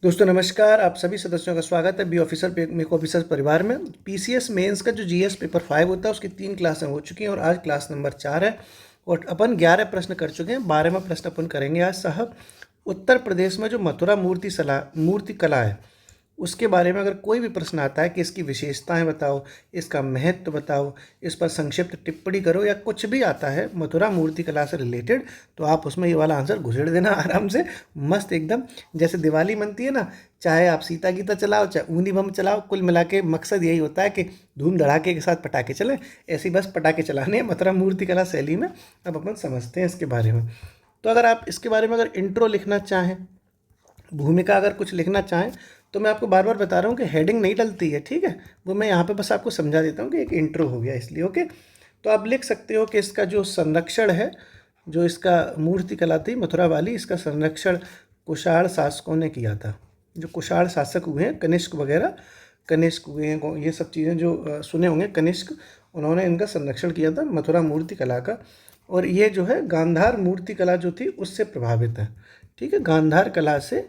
दोस्तों नमस्कार, आप सभी सदस्यों का स्वागत है बी ऑफिसर मेक ऑफिसर परिवार में। पीसीएस मेंस का जो जीएस पेपर 5 होता है उसकी 3 क्लासें हो चुकी हैं और आज क्लास नंबर 4 है और अपन 11 प्रश्न कर चुके हैं। 12वां प्रश्न अपन करेंगे आज साहब। उत्तर प्रदेश में जो मथुरा मूर्ति कला है उसके बारे में अगर कोई भी प्रश्न आता है कि इसकी विशेषताएं बताओ, इसका महत्व बताओ, इस पर संक्षिप्त टिप्पणी करो या कुछ भी आता है मथुरा मूर्ति कला से रिलेटेड, तो आप उसमें ये वाला आंसर घुसेड़ देना आराम से, मस्त एकदम। जैसे दिवाली मनती है ना, चाहे आप सीता गीता चलाओ चाहे ऊनी बम चलाओ, कुल मिला के मकसद यही होता है कि धूम धड़ाके के साथ पटाखे चलें। ऐसी बस पटाखे चलाने हैं मथुरा मूर्ति कला शैली में। अब अपन समझते हैं इसके बारे में। तो अगर आप इसके बारे में अगर इंट्रो लिखना चाहें, भूमिका अगर कुछ लिखना चाहें, तो मैं आपको बार बार बता रहा हूँ कि हेडिंग नहीं डलती है, ठीक है। वो मैं यहाँ पे बस आपको समझा देता हूँ कि एक इंट्रो हो गया इसलिए, ओके। तो आप लिख सकते हो कि इसका जो संरक्षण है, जो इसका मूर्ति कला थी मथुरा वाली, इसका संरक्षण कुषाण शासकों ने किया था। जो कुषाण शासक हुए हैं, कनिष्क वगैरह, कनिष्क हुए हैं, ये सब चीज़ें जो सुने होंगे, कनिष्क, उन्होंने इनका संरक्षण किया था मथुरा मूर्ति कला का। और ये जो है गांधार मूर्ति कला जो थी उससे प्रभावित है, ठीक है। गांधार कला से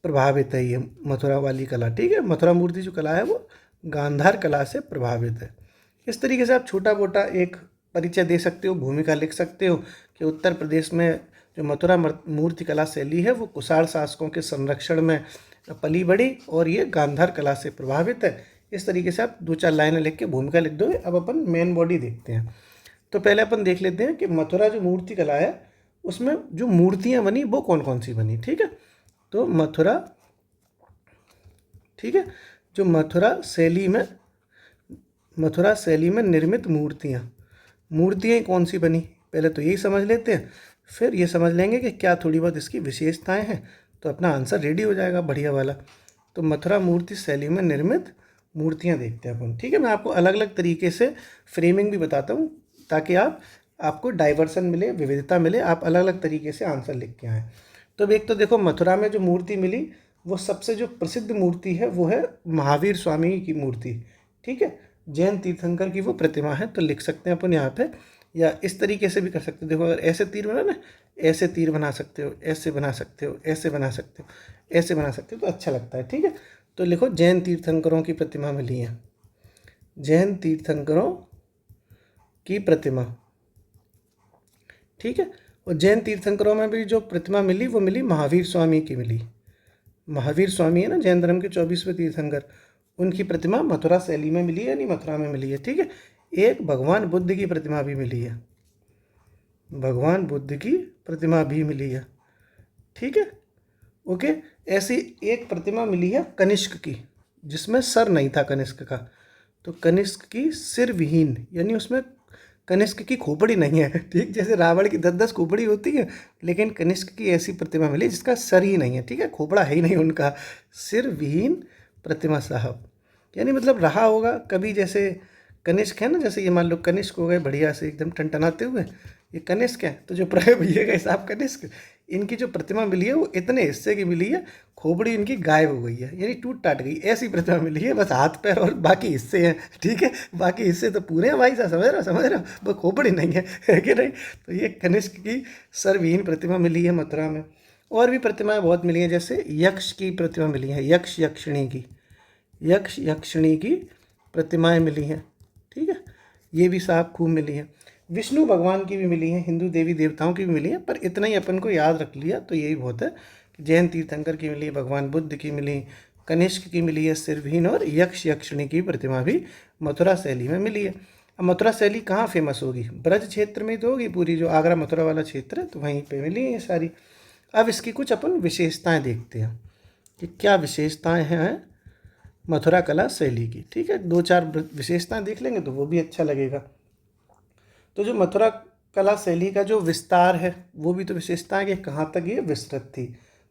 प्रभावित है ये मथुरा वाली कला, ठीक है। मथुरा मूर्ति जो कला है वो गांधार कला से प्रभावित है। इस तरीके से आप छोटा मोटा एक परिचय दे सकते हो, भूमिका लिख सकते हो कि उत्तर प्रदेश में जो मथुरा मूर्ति कला शैली है वो कुषाण शासकों के संरक्षण में पली बढ़ी और ये गांधार कला से प्रभावित है। इस तरीके से आप 2-4 लाइनें लिख के भूमिका लिख दोगे। अब अपन मेन बॉडी देखते हैं। तो पहले अपन देख लेते हैं कि मथुरा जो मूर्ति कला है उसमें जो मूर्तियाँ बनी वो कौन कौन सी बनी, ठीक है। तो मथुरा, ठीक है, जो मथुरा शैली में निर्मित मूर्तियाँ कौन सी बनी, पहले तो यही समझ लेते हैं, फिर ये समझ लेंगे कि क्या थोड़ी बहुत इसकी विशेषताएं हैं, तो अपना आंसर रेडी हो जाएगा बढ़िया वाला। तो मथुरा मूर्ति शैली में निर्मित मूर्तियाँ देखते हैं अपन, ठीक है। मैं आपको अलग अलग तरीके से फ्रेमिंग भी बताता हूँ ताकि आपको डाइवर्सन मिले, विविधता मिले, आप अलग अलग तरीके से आंसर लिख के आएँ। तो एक तो देखो, मथुरा में जो मूर्ति मिली वो सबसे जो प्रसिद्ध मूर्ति है वो है महावीर स्वामी की मूर्ति, ठीक है। जैन तीर्थंकर की वो प्रतिमा है। तो लिख सकते हैं अपन यहाँ पे, या इस तरीके से भी कर सकते हो। देखो, अगर ऐसे तीर बना ना, ऐसे तीर बना सकते हो, ऐसे बना सकते हो, ऐसे बना सकते हो, ऐसे बना सकते हो, तो अच्छा लगता है, ठीक है। तो लिखो जैन तीर्थंकरों की प्रतिमा मिली है, जैन तीर्थंकरों की प्रतिमा, ठीक है। और जैन तीर्थंकरों में भी जो प्रतिमा मिली वो मिली महावीर स्वामी की मिली। महावीर स्वामी है ना जैन धर्म के 24वें तीर्थंकर, उनकी प्रतिमा मथुरा शैली में मिली है, यानी मथुरा में मिली है, ठीक है। एक भगवान बुद्ध की प्रतिमा भी मिली है, भगवान बुद्ध की प्रतिमा भी मिली है, ठीक है, ओके। ऐसी एक प्रतिमा मिली है कनिष्क की, जिसमें सर नहीं था कनिष्क का। तो कनिष्क की सिर विहीन, यानी उसमें कनिष्क की खोपड़ी नहीं है, ठीक। जैसे रावण की 10-10 खोपड़ी होती है, लेकिन कनिष्क की ऐसी प्रतिमा मिली जिसका सर ही नहीं है, ठीक है, खोपड़ा है ही नहीं उनका, सिर विहीन प्रतिमा साहब। यानी मतलब रहा होगा कभी, जैसे कनिष्क है ना, जैसे ये मान लो कनिष्क हो गए बढ़िया से एकदम टनटनाते हुए, ये कनिष्क है। तो जो प्रभु भैया का हिसाब कनिष्क, इनकी जो प्रतिमा मिली है वो इतने हिस्से की मिली है, खोपड़ी इनकी गायब हो गई है, यानी टूट टाट गई, ऐसी प्रतिमा मिली है। बस हाथ पैर और बाकी हिस्से हैं, ठीक है, बाकी हिस्से तो पूरे हैं भाई साहब, समझ रहे हो, वो खोपड़ी नहीं है कि नहीं। तो ये कनिष्क की सर्वहीन प्रतिमा मिली है मथुरा में। और भी प्रतिमाएं बहुत मिली हैं, जैसे यक्ष की प्रतिमा मिली है, यक्ष यक्षिणी की प्रतिमाएं मिली हैं, ठीक है, ये भी साहब खूब मिली हैं। विष्णु भगवान की भी मिली हैं, हिंदू देवी देवताओं की भी मिली हैं, पर इतना ही अपन को याद रख लिया तो यही बहुत है। जैन तीर्थंकर की मिली, भगवान बुद्ध की मिली, कनिष्क की मिली है सिरविहीन, और यक्षिणी की प्रतिमा भी मथुरा शैली में मिली है। अब मथुरा शैली कहाँ फेमस होगी, ब्रज क्षेत्र में तो होगी पूरी, जो आगरा मथुरा वाला क्षेत्र है, तो वहीं पे मिली है ये सारी। अब इसकी कुछ अपन विशेषताएं देखते हैं कि क्या विशेषताएं हैं मथुरा कला शैली की, ठीक है। 2-4 विशेषताएं देख लेंगे तो वो भी अच्छा लगेगा। तो जो मथुरा कला शैली का जो विस्तार है वो भी तो विशेषता है कि कहाँ तक ये विस्तृत थी।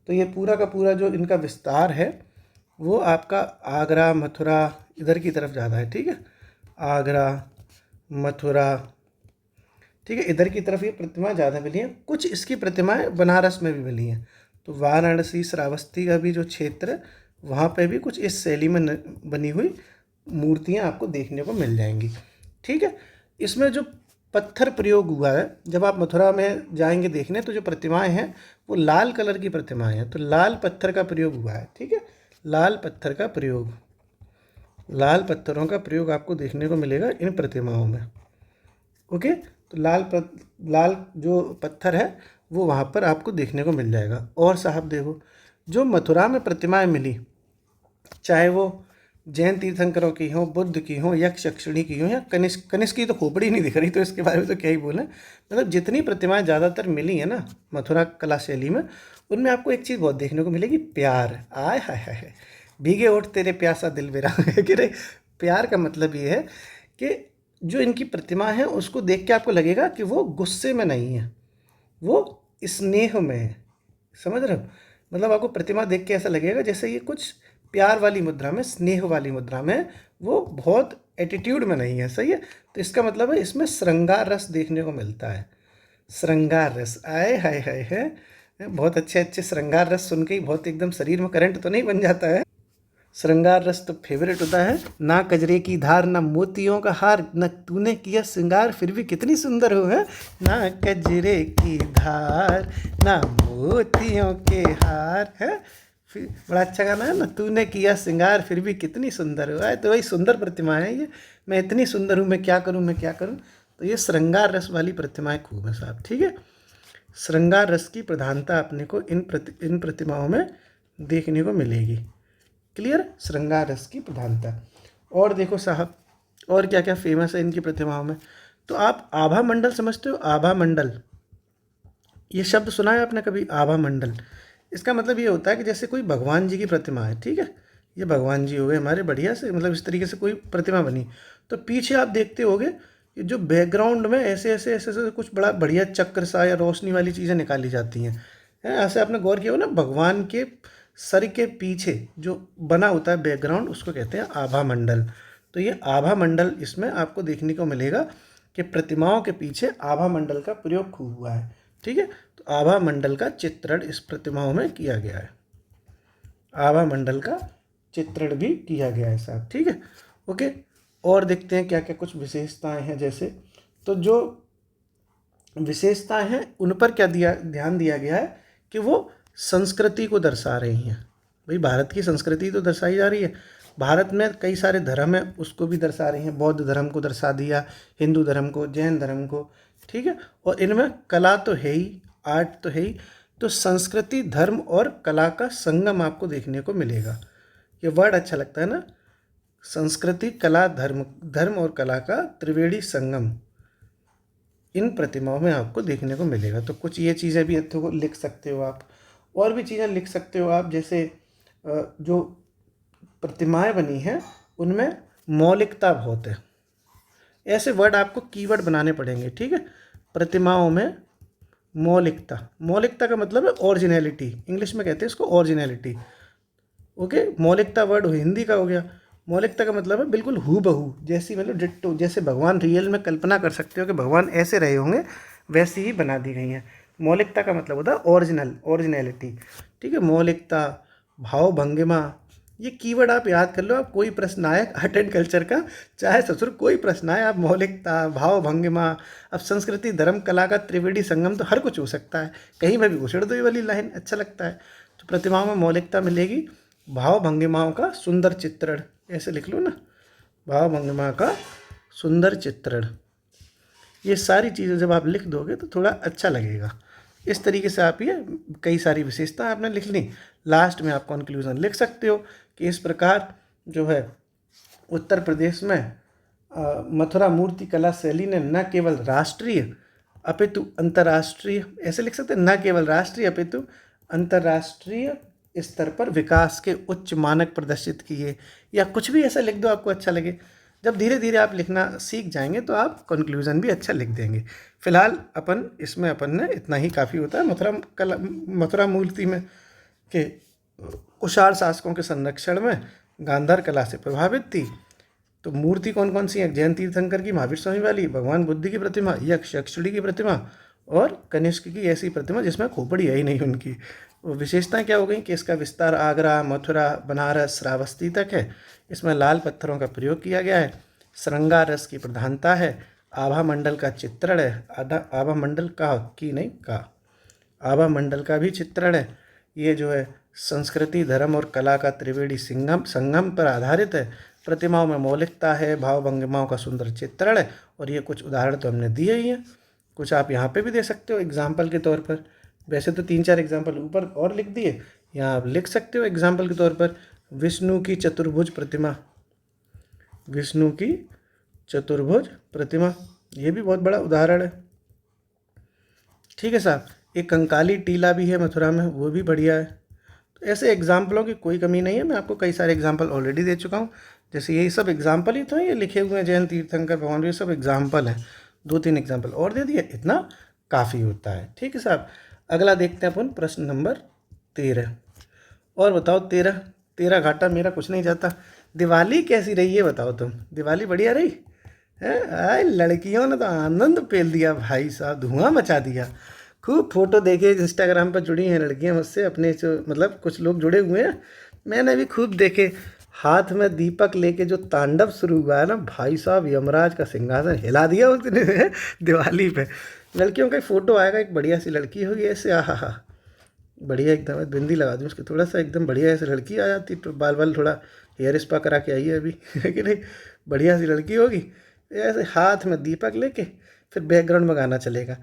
तो ये पूरा का पूरा जो इनका विस्तार है वो आपका आगरा मथुरा इधर की तरफ ज़्यादा है, ठीक है, आगरा मथुरा, ठीक है, इधर की तरफ ये प्रतिमा ज़्यादा मिली हैं। कुछ इसकी प्रतिमाएं बनारस में भी मिली हैं। तो वाराणसी श्रावस्ती का भी जो क्षेत्र है वहाँ पे भी कुछ इस शैली में बनी हुई मूर्तियाँ आपको देखने को मिल जाएंगी, ठीक है। इसमें जो पत्थर प्रयोग हुआ है। जब आप मथुरा में जाएंगे देखने तो जो प्रतिमाएं हैं वो लाल कलर की प्रतिमाएं हैं, तो लाल पत्थर का प्रयोग हुआ है। ठीक है, लाल पत्थर का प्रयोग, लाल पत्थरों का प्रयोग आपको देखने को मिलेगा इन प्रतिमाओं में। ओके, तो लाल जो पत्थर है वो वहाँ पर आपको देखने को मिल जाएगा। और साहब देखो, जो मथुरा में प्रतिमाएं मिली, चाहे वो जैन तीर्थंकरों की हों, बुद्ध की हों, यक्ष यक्षिणी की हों, या कनिष्क की तो खोपड़ी नहीं दिख रही, तो इसके बारे में तो क्या ही बोलें। मतलब जितनी प्रतिमाएं ज़्यादातर मिली हैं ना मथुरा कला शैली में, उनमें आपको एक चीज़ बहुत देखने को मिलेगी, प्यार। आय हाय हाय, भीगे ओठ तेरे प्यासा दिल मेरा कि रे, प्यार का मतलब ये है कि जो इनकी प्रतिमा है उसको देख के आपको लगेगा कि वो गुस्से में नहीं है, वो स्नेह में है। समझ रहे हो? मतलब आपको प्रतिमा देख के ऐसा लगेगा जैसे ये कुछ प्यार वाली मुद्रा में, स्नेह वाली मुद्रा में, वो बहुत एटीट्यूड में नहीं है। सही है, तो इसका मतलब है इसमें श्रृंगार रस देखने को मिलता है। श्रृंगार रस, आए हाय हाय है, बहुत अच्छे अच्छे श्रृंगार रस सुन के ही बहुत एकदम शरीर में करंट तो नहीं बन जाता है। श्रृंगार रस तो फेवरेट होता है। ना कजरे की धार, ना मोतियों का हार, न तूने किया श्रृंगार फिर भी कितनी सुंदर हो है। ना कजरे की धार, ना मोतियों के हार है। फिर बड़ा अच्छा गाना है ना, तूने किया श्रृंगार फिर भी कितनी सुंदर हो है। तो वही सुंदर प्रतिमाएं हैं ये। मैं इतनी सुंदर हूँ, मैं क्या करूँ, मैं क्या करूँ। तो ये श्रृंगार रस वाली प्रतिमाएं खूब है साहब। ठीक है, श्रृंगार रस की प्रधानता अपने को इन प्रतिमाओं में देखने को मिलेगी। क्लियर, श्रृंगार रस की प्रधानता। और देखो साहब, और क्या क्या फेमस है इनकी प्रतिमाओं में। तो आप आभा मंडल समझते हो? आभा मंडल, ये शब्द सुना है आपने कभी? आभा मंडल, इसका मतलब ये होता है कि जैसे कोई भगवान जी की प्रतिमा है, ठीक है, ये भगवान जी हो गए हमारे, बढ़िया से, मतलब इस तरीके से कोई प्रतिमा बनी, तो पीछे आप देखते होगे कि जो बैकग्राउंड में ऐसे ऐसे ऐसे ऐसे कुछ बड़ा बढ़िया चक्र सा या रोशनी वाली चीज़ें निकाली जाती हैं। ऐसे आपने गौर किया हो ना, भगवान के सर के पीछे जो बना होता है बैकग्राउंड, उसको कहते हैं आभा मंडल। तो ये आभा मंडल इसमें आपको देखने को मिलेगा कि प्रतिमाओं के पीछे आभा मंडल का प्रयोग खूब हुआ है। ठीक है, तो आभा मंडल का चित्रण इस प्रतिमाओं में किया गया है। आभा मंडल का चित्रण भी किया गया है साहब। ठीक है, ओके। और देखते हैं क्या क्या कुछ विशेषताएं हैं। जैसे तो जो विशेषताएं हैं उन पर क्या ध्यान दिया गया है कि वो संस्कृति को दर्शा रही हैं। भाई भारत की संस्कृति तो दर्शाई जा रही है, भारत में कई सारे धर्म हैं उसको भी दर्शा रही हैं। बौद्ध धर्म को दर्शा दिया, हिंदू धर्म को, जैन धर्म को। ठीक है, और इनमें कला तो है ही, आर्ट तो है ही, तो संस्कृति, धर्म और कला का संगम आपको देखने को मिलेगा। ये वर्ड अच्छा लगता है ना, संस्कृति, कला, धर्म, धर्म और कला का त्रिवेणी संगम इन प्रतिमाओं में आपको देखने को मिलेगा। तो कुछ ये चीज़ें भी तो लिख सकते हो आप, और भी चीज़ें लिख सकते हो आप। जैसे जो प्रतिमाएं बनी हैं उनमें मौलिकता बहुत है। ऐसे वर्ड आपको कीवर्ड बनाने पड़ेंगे। ठीक है, प्रतिमाओं में मौलिकता, मौलिकता का मतलब है ओरिजिनलिटी, इंग्लिश में कहते हैं इसको ओरिजिनलिटी। ओके, मौलिकता वर्ड हिंदी का हो गया। मौलिकता का मतलब है बिल्कुल हूबहू, जैसी, मतलब डिट्टो, जैसे भगवान रियल में कल्पना कर सकते हो कि भगवान ऐसे रहे होंगे, वैसी ही बना दी गई हैं। मौलिकता का मतलब होता है ओरिजिनल, ओरिजिनलिटी। ठीक है, मौलिकता, भाव भंगिमा, ये कीवर्ड आप याद कर लो। आप कोई प्रश्न आए आर्ट एंड कल्चर का, चाहे ससुर कोई प्रश्न आए, आप मौलिकता, भाव भंगिमा, अब संस्कृति, धर्म, कला का त्रिवेणी संगम तो हर कुछ हो सकता है, कहीं पर भी घुसेड़ दो ये वाली लाइन, अच्छा लगता है। तो प्रतिमाओं में मौलिकता मिलेगी, भाव भंगिमाओं का सुंदर चित्रण, ऐसे लिख लो ना, भाव भंगिमा का सुंदर चित्रण। ये सारी चीज़ें जब आप लिख दोगे तो थोड़ा अच्छा लगेगा। इस तरीके से आप ये कई सारी विशेषताएं आपने लिख ली, लास्ट में आप कंक्लूजन लिख सकते हो कि इस प्रकार जो है उत्तर प्रदेश में मथुरा मूर्ति कला शैली ने न केवल राष्ट्रीय अपितु अंतर्राष्ट्रीय, ऐसे लिख सकते हैं, न केवल राष्ट्रीय अपितु अंतर्राष्ट्रीय स्तर पर विकास के उच्च मानक प्रदर्शित किए, या कुछ भी ऐसा लिख दो आपको अच्छा लगे। जब धीरे धीरे आप लिखना सीख जाएंगे तो आप कंक्लूजन भी अच्छा लिख देंगे। फिलहाल इसमें अपन ने इतना ही काफ़ी होता है। मथुरा मूर्ति में के कुषाण शासकों के संरक्षण में गांधार कला से प्रभावित थी। तो मूर्ति कौन कौन सी है? जैन तीर्थंकर की महावीर स्वामी वाली, भगवान बुद्ध की प्रतिमा, यक्ष यक्षिणी की प्रतिमा और कनिष्क की ऐसी प्रतिमा जिसमें खोपड़ी है ही नहीं उनकी। विशेषताएं क्या हो गई कि इसका विस्तार आगरा, मथुरा, बनारस, श्रावस्ती तक है। इसमें लाल पत्थरों का प्रयोग किया गया है। श्रृंगार रस की प्रधानता है। आभा मंडल का चित्रण है, आभा मंडल का की नहीं का, आभा मंडल का भी चित्रण है। ये जो है संस्कृति धर्म और कला का त्रिवेणी संगम पर आधारित है। प्रतिमाओं में मौलिकता है, भाव भंगिमाओं का सुंदर चित्रण है। और ये कुछ उदाहरण तो हमने दिए ही हैं, कुछ आप यहाँ पे भी दे सकते हो एग्जाम्पल के तौर पर। वैसे तो 3-4 एग्जाम्पल ऊपर और लिख दिए, यहाँ आप लिख सकते हो एग्जाम्पल के तौर पर। विष्णु की चतुर्भुज प्रतिमा, विष्णु की चतुर्भुज प्रतिमा, ये भी बहुत बड़ा उदाहरण है। ठीक है साहब। एक कंकाली टीला भी है मथुरा में, वो भी बढ़िया है। तो ऐसे एग्जाम्पलों की कोई कमी नहीं है, मैं आपको कई सारे एग्जाम्पल ऑलरेडी दे चुका हूँ। जैसे यही सब एग्जाम्पल ही तो हैं, ये लिखे हुए हैं जैन तीर्थंकर भगवान, ये सब एग्जाम्पल हैं। 2-3 एग्जाम्पल और दे दिए, इतना काफ़ी होता है। ठीक है साहब। अगला देखते हैं अपन प्रश्न नंबर 13। और बताओ 13 घाटा मेरा कुछ नहीं जाता। दिवाली कैसी रही है बताओ तुम, दिवाली बढ़िया रही है? आए लड़कियों ने तो आनंद पेल दिया भाई साहब, धुआं मचा दिया। खूब फोटो देखे, इंस्टाग्राम पर जुड़ी हैं लड़कियां मुझसे, अपने जो मतलब कुछ लोग जुड़े हुए हैं, मैंने भी खूब देखे। हाथ में दीपक लेके जो तांडव शुरू हुआ है ना भाई साहब, यमराज का सिंहासन हिला दिया उसने दिवाली पे। लड़कियों का फ़ोटो आएगा, एक बढ़िया सी लड़की होगी ऐसे, आहा हा, बढ़िया एकदम। बिंदी लगा दूँ उसके थोड़ा सा, एकदम बढ़िया ऐसे लड़की आ जाती, तो बाल थोड़ा हेयर स्पा करा के आई है अभी है कि नहीं, बढ़िया सी लड़की होगी ऐसे, हाथ में दीपक लेके। फिर बैकग्राउंड में गाना चलेगा,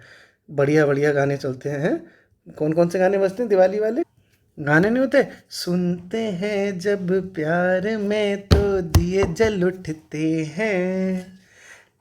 बढ़िया बढ़िया गाने चलते हैं। कौन कौन से गाने बजते हैं दिवाली वाले? गाने नहीं होते, सुनते हैं जब प्यार में तो दिए जल उठते हैं,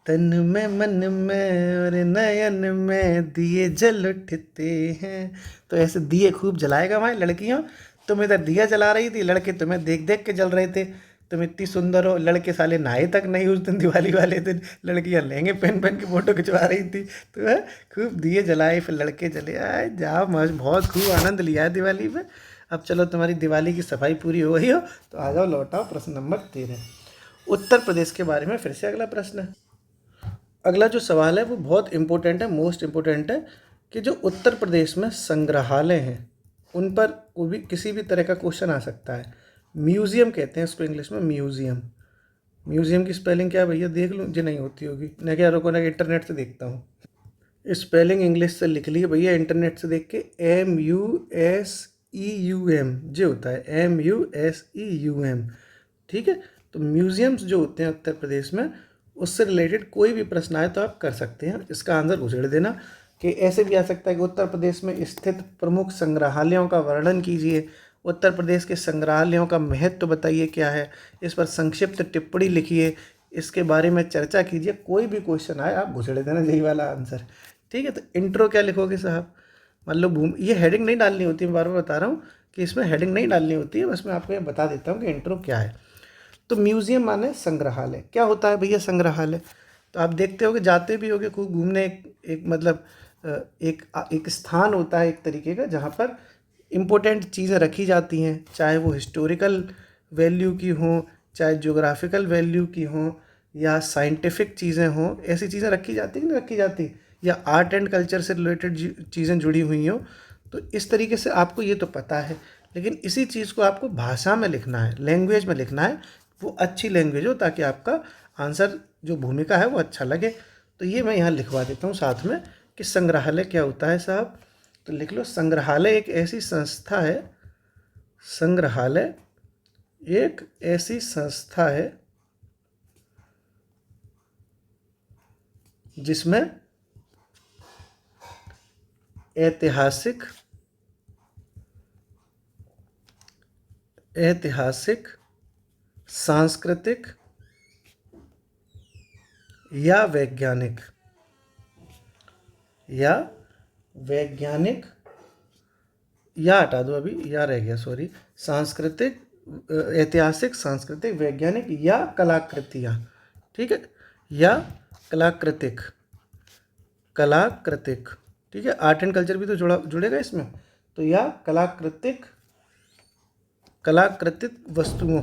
तन में मन में और नयन में दिए जल उठते हैं। तो ऐसे दिए खूब जलाएगा भाई। लड़कियों तुम इधर दिया जला रही थी, लड़के तुम्हें देख देख के जल रहे थे। तुम इतनी सुंदर हो, लड़के साले नहाए तक नहीं उस दिन दिवाली वाले दिन, लड़कियां लहंगे पहन पहन के फोटो खिंचवा रही थी। तो है खूब दिए जलाए, फिर लड़के चले आए, जाओ मस्त, बहुत खूब आनंद लिया है दिवाली में। अब चलो तुम्हारी दिवाली की सफाई पूरी हो गई हो, तो आ जाओ लौटाओ प्रश्न नंबर 13। उत्तर प्रदेश के बारे में फिर से अगला प्रश्न है। अगला जो सवाल है वो बहुत इम्पोर्टेंट है, मोस्ट इम्पोर्टेंट है, कि जो उत्तर प्रदेश में संग्रहालय हैं उन पर कोई भी किसी भी तरह का क्वेश्चन आ सकता है। म्यूज़ियम कहते हैं इसको इंग्लिश में, म्यूज़ियम। म्यूज़ियम की स्पेलिंग क्या है भैया, देख लूँ जी? नहीं होती होगी, मैं क्या रुको ना इंटरनेट से देखता हूँ। स्पेलिंग इंग्लिश से लिख लिए भैया, इंटरनेट से देख के। MUSEUM जो होता है, MUSEUM। ठीक है। तो म्यूज़ियम्स जो होते हैं उत्तर प्रदेश में, उससे रिलेटेड कोई भी प्रश्न आए तो आप कर सकते हैं, इसका आंसर उछेड़ देना। कि ऐसे भी आ सकता है कि उत्तर प्रदेश में स्थित प्रमुख संग्रहालयों का वर्णन कीजिए, उत्तर प्रदेश के संग्रहालयों का महत्व बताइए क्या है, इस पर संक्षिप्त टिप्पणी लिखिए, इसके बारे में चर्चा कीजिए। कोई भी क्वेश्चन आए आप घुसेड़ देना यही वाला आंसर। ठीक है। तो इंट्रो क्या लिखोगे साहब? मान लो ये हेडिंग नहीं डालनी होती, मैं बार बार बता रहा हूँ कि इसमें हेडिंग नहीं डालनी होती है, बस मैं आपको ये बता देता हूँ कि इंट्रो क्या है। तो म्यूज़ियम माने संग्रहालय। क्या होता है भैया संग्रहालय? तो आप देखते होगे, जाते भी होगे खूब घूमने, एक मतलब एक स्थान होता है एक तरीके का, जहाँ पर इम्पोर्टेंट चीज़ें रखी जाती हैं, चाहे वो हिस्टोरिकल वैल्यू की हों, चाहे ज्योग्राफिकल वैल्यू की हों, या साइंटिफिक चीज़ें हों, ऐसी चीज़ें रखी जाती कि नहीं रखी जाती, या आर्ट एंड कल्चर से रिलेटेड चीज़ें जुड़ी हुई हों। तो इस तरीके से आपको ये तो पता है, लेकिन इसी चीज़ को आपको भाषा में लिखना है, लैंग्वेज में लिखना है, वो अच्छी लैंग्वेज हो, ताकि आपका आंसर जो भूमिका है वो अच्छा लगे। तो ये मैं यहाँ लिखवा देता हूँ साथ में कि संग्रहालय क्या होता है साहब। तो लिख लो, संग्रहालय एक ऐसी संस्था है, संग्रहालय एक ऐसी संस्था है जिसमें ऐतिहासिक सांस्कृतिक या वैज्ञानिक या हटा दो अभी, या रह गया सॉरी, सांस्कृतिक, ऐतिहासिक, सांस्कृतिक, वैज्ञानिक या कलाकृतियाँ। ठीक है। या कलाकृतिक, ठीक है। आर्ट एंड कल्चर भी तो जुड़ेगा इसमें। तो या कलाकृतिक वस्तुओं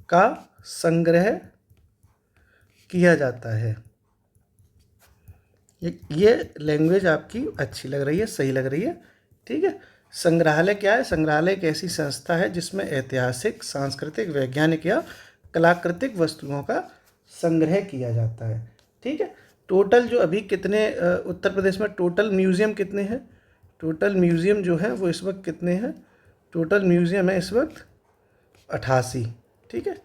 का संग्रह किया जाता है। ये लैंग्वेज आपकी अच्छी लग रही है, सही लग रही है। ठीक है। संग्रहालय क्या है? संग्रहालय एक ऐसी संस्था है जिसमें ऐतिहासिक, सांस्कृतिक, वैज्ञानिक या कलाकृतिक वस्तुओं का संग्रह किया जाता है। ठीक है, टोटल जो अभी कितने उत्तर प्रदेश में टोटल म्यूज़ियम कितने हैं, टोटल म्यूज़ियम जो है वो इस वक्त कितने हैं, टोटल म्यूज़ियम है इस वक्त 88। ठीक है,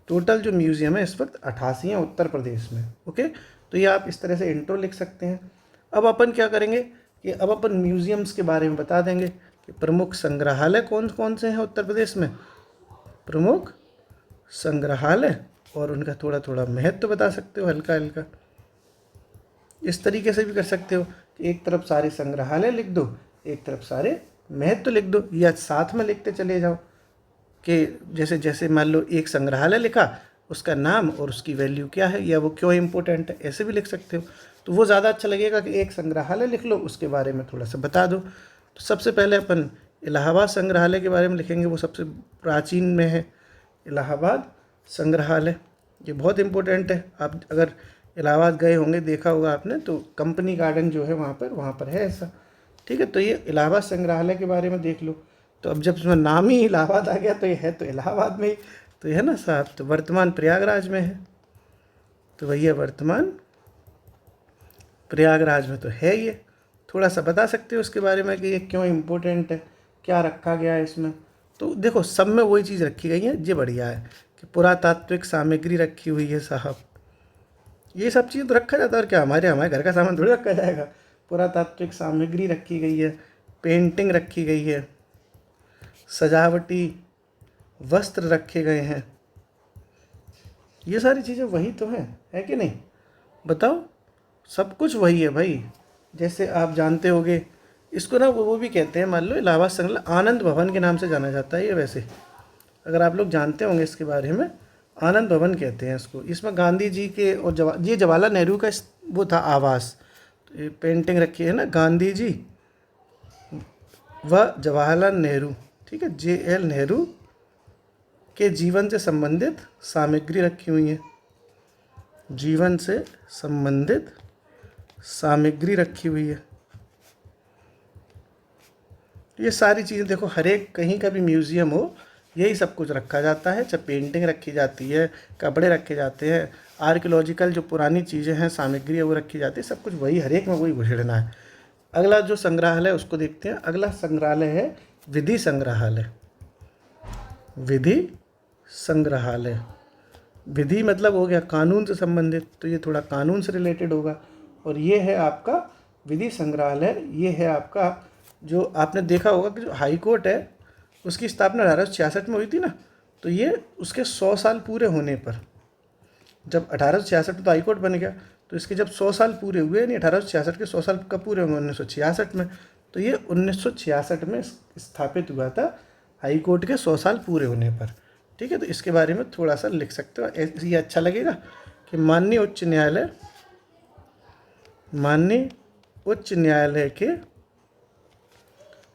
टोटल जो म्यूज़ियम है इस वक्त 88 हैं उत्तर प्रदेश में। ओके, तो ये आप इस तरह से इंट्रो लिख सकते हैं। अब अपन क्या करेंगे कि अब अपन म्यूज़ियम्स के बारे में बता देंगे कि प्रमुख संग्रहालय कौन कौन से हैं उत्तर प्रदेश में, प्रमुख संग्रहालय, और उनका थोड़ा थोड़ा महत्व तो बता सकते हो हल्का हल्का। इस तरीके से भी कर सकते हो कि एक तरफ सारे संग्रहालय लिख दो, एक तरफ सारे महत्व लिख दो, या साथ में लिखते चले जाओ कि जैसे जैसे मान लो एक संग्रहालय लिखा, उसका नाम और उसकी वैल्यू क्या है या वो क्यों इम्पोर्टेंट है, ऐसे भी लिख सकते हो। तो वो ज़्यादा अच्छा लगेगा कि एक संग्रहालय लिख लो, उसके बारे में थोड़ा सा बता दो। तो सबसे पहले अपन इलाहाबाद संग्रहालय के बारे में लिखेंगे, वो सबसे प्राचीन में है इलाहाबाद संग्रहालय। ये बहुत इम्पोर्टेंट है। आप अगर इलाहाबाद गए होंगे, देखा होगा आपने, तो कंपनी गार्डन जो है वहाँ पर है ऐसा। ठीक है, तो ये इलाहाबाद संग्रहालय के बारे में देख लो। तो अब जब इसमें नाम ही इलाहाबाद आ गया तो ये है तो इलाहाबाद में ही तो ये है ना साहब। तो वर्तमान प्रयागराज में है, तो भैया वर्तमान प्रयागराज में तो है ये। थोड़ा सा बता सकते हो उसके बारे में कि ये क्यों इम्पोर्टेंट है, क्या रखा गया है इसमें। तो देखो सब में वही चीज़ रखी गई है, ये बढ़िया है कि पुरातात्विक सामग्री रखी हुई है साहब। ये सब चीज़ तो रखा जाता है, और क्या हमारे हमारे घर का सामान थोड़ी रखा जाएगा। पुरातात्विक सामग्री रखी गई है, पेंटिंग रखी गई है, सजावटी वस्त्र रखे गए हैं, ये सारी चीज़ें वही तो हैं, है कि नहीं, बताओ। सब कुछ वही है भाई। जैसे आप जानते होगे इसको ना, वो भी कहते हैं, मान लो इलाहाबाद संग्रहालय आनंद भवन के नाम से जाना जाता है ये। वैसे अगर आप लोग जानते होंगे इसके बारे में, आनंद भवन कहते हैं इसको। इसमें गांधी जी के और ये जवाहरलाल नेहरू का वो था आवास। तो ये पेंटिंग रखी है ना, गांधी जी व जवाहरलाल नेहरू, ठीक है, JL नेहरू के जीवन से संबंधित सामग्री रखी हुई है, जीवन से संबंधित सामग्री रखी हुई है। ये सारी चीज़ें देखो, हर एक कहीं का भी म्यूज़ियम हो यही सब कुछ रखा जाता है। चाहे पेंटिंग रखी जाती है, कपड़े रखे जाते हैं, आर्कियोलॉजिकल जो पुरानी चीज़ें हैं, सामग्री है वो रखी जाती है, सब कुछ वही, हर एक में वही घुसेड़ना है। अगला जो संग्रहालय उसको देखते हैं। अगला संग्रहालय है विधि संग्रहालय। विधि संग्रहालय, विधि मतलब हो गया कानून से संबंधित, तो ये थोड़ा कानून से रिलेटेड होगा। और ये है आपका विधि संग्रहालय। ये है आपका, जो आपने देखा होगा कि जो हाई कोर्ट है उसकी स्थापना 1866 में हुई थी ना, तो ये उसके 100 साल पूरे होने पर, जब 1866 में तो हाई कोर्ट बन गया, तो इसके जब 100 साल पूरे हुए, नहीं 1866 के 100 साल कब पूरे होंगे, 1966 में, तो ये 1966 में स्थापित हुआ था हाई कोर्ट के 100 साल पूरे होने पर। ठीक है, तो इसके बारे में थोड़ा सा लिख सकते हो, ये अच्छा लगेगा कि माननीय उच्च न्यायालय के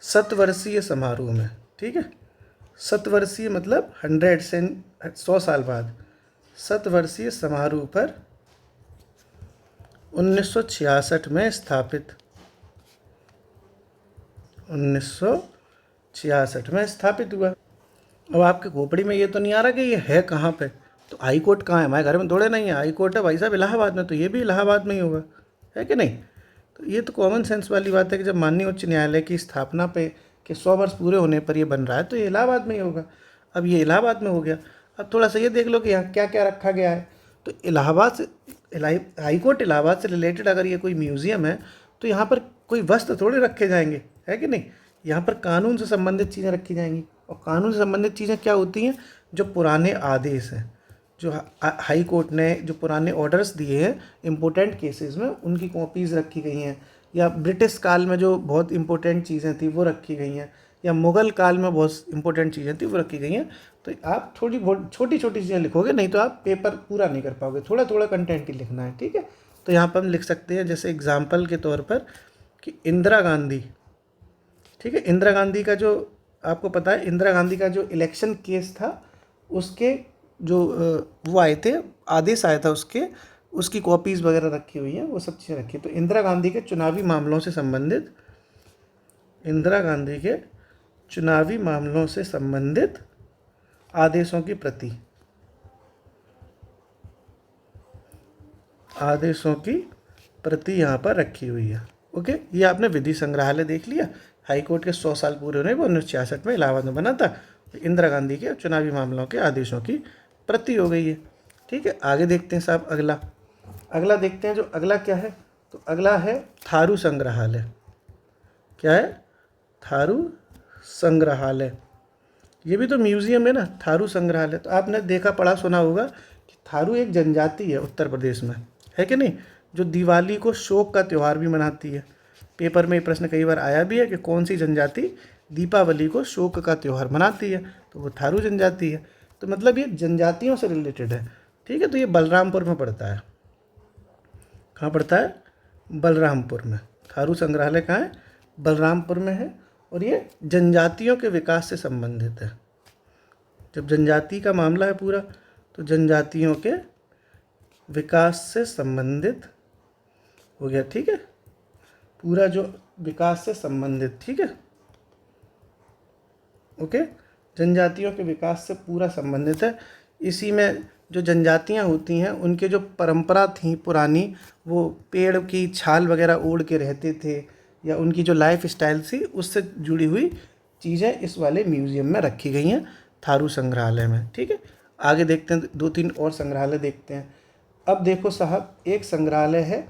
शतवर्षीय समारोह में, ठीक है, शतवर्षीय मतलब 100 साल बाद, शतवर्षीय समारोह पर 1966 में स्थापित, 1966 में स्थापित हुआ। अब आपके खोपड़ी में ये तो नहीं आ रहा कि ये है कहाँ पे, तो हाई कोर्ट कहाँ है, हमारे घर में थोड़े नहीं है हाई कोर्ट है भाई साहब इलाहाबाद में, तो ये भी इलाहाबाद में ही होगा, है कि नहीं। तो ये तो कॉमन सेंस वाली बात है कि जब माननीय उच्च न्यायालय की स्थापना पे के 100 वर्ष पूरे होने पर ये बन रहा है, तो ये इलाहाबाद में ही होगा। अब ये इलाहाबाद में हो गया। अब थोड़ा सा ये देख लो कि यहाँ क्या क्या रखा गया है। तो इलाहाबाद से हाई कोर्ट इलाहाबाद से रिलेटेड अगर ये कोई म्यूज़ियम है, तो यहाँ पर कोई वस्त्र थोड़े रखे जाएंगे, है कि नहीं। यहाँ पर कानून से संबंधित चीज़ें रखी जाएंगी। और कानून से संबंधित चीज़ें क्या होती हैं, जो पुराने आदेश हैं, जो हाई कोर्ट ने जो पुराने ऑर्डर्स दिए हैं इम्पोर्टेंट केसेस में, उनकी कॉपीज़ रखी गई हैं, या ब्रिटिश काल में जो बहुत इंपॉर्टेंट चीज़ें थी वो रखी गई हैं, या मुग़ल काल में बहुत इंपॉर्टेंट चीज़ें थी वो रखी गई हैं। तो आप थोड़ी बहुत छोटी छोटी चीज़ें लिखोगे, नहीं तो आप पेपर पूरा नहीं कर पाओगे, थोड़ा थोड़ा कंटेंट ही लिखना है, ठीक है। तो यहाँ पर हम लिख सकते हैं जैसे एग्जाम्पल के तौर पर कि इंदिरा गांधी, ठीक है, इंदिरा गांधी का जो आपको पता है, इंदिरा गांधी का जो इलेक्शन केस था उसके जो वो आए थे, आदेश आया था उसकी कॉपीज़ वगैरह रखी हुई हैं, वो सब चीज़ें रखी। तो इंदिरा गांधी के चुनावी मामलों से संबंधित, इंदिरा गांधी के चुनावी मामलों से संबंधित आदेशों की प्रति, आदेशों की प्रति यहाँ पर रखी हुई है। ओके, ये आपने विधि संग्रहालय देख लिया। हाई कोर्ट के 100 साल पूरे होने पर 1966 में इलाहाबाद में बना था। इंदिरा गांधी के चुनावी मामलों के आदेशों की प्रति हो गई है। ठीक है, आगे देखते हैं साहब अगला देखते हैं। जो अगला क्या है, तो अगला है थारू संग्रहालय। क्या है? थारू संग्रहालय। ये भी तो म्यूजियम है ना, थारू संग्रहालय। तो आपने देखा पढ़ा सुना होगा कि थारू एक जनजाति है उत्तर प्रदेश में, है कि नहीं, जो दिवाली को शोक का त्यौहार भी मनाती है। पेपर में ये प्रश्न कई बार आया भी है कि कौन सी जनजाति दीपावली को शोक का त्यौहार मनाती है, तो वो थारू जनजाति है। तो मतलब ये जनजातियों से रिलेटेड है। ठीक है, तो ये बलरामपुर में पड़ता है। कहाँ पड़ता है? बलरामपुर में। थारू संग्रहालय कहाँ है? बलरामपुर में है। और ये जनजातियों के विकास से संबंधित है। जब जनजाति का मामला है पूरा, तो जनजातियों के विकास से संबंधित हो गया। ठीक है, पूरा जो विकास से संबंधित। ठीक है, ओके, जनजातियों के विकास से पूरा संबंधित है। इसी में जो जनजातियां होती हैं उनके जो परंपरा थी पुरानी, वो पेड़ की छाल वगैरह ओढ़ के रहते थे, या उनकी जो लाइफ स्टाइल थी उससे जुड़ी हुई चीज़ें इस वाले म्यूज़ियम में रखी गई हैं थारू संग्रहालय में। ठीक है, आगे देखते हैं, 2-3 और संग्रहालय देखते हैं। अब देखो साहब, एक संग्रहालय है,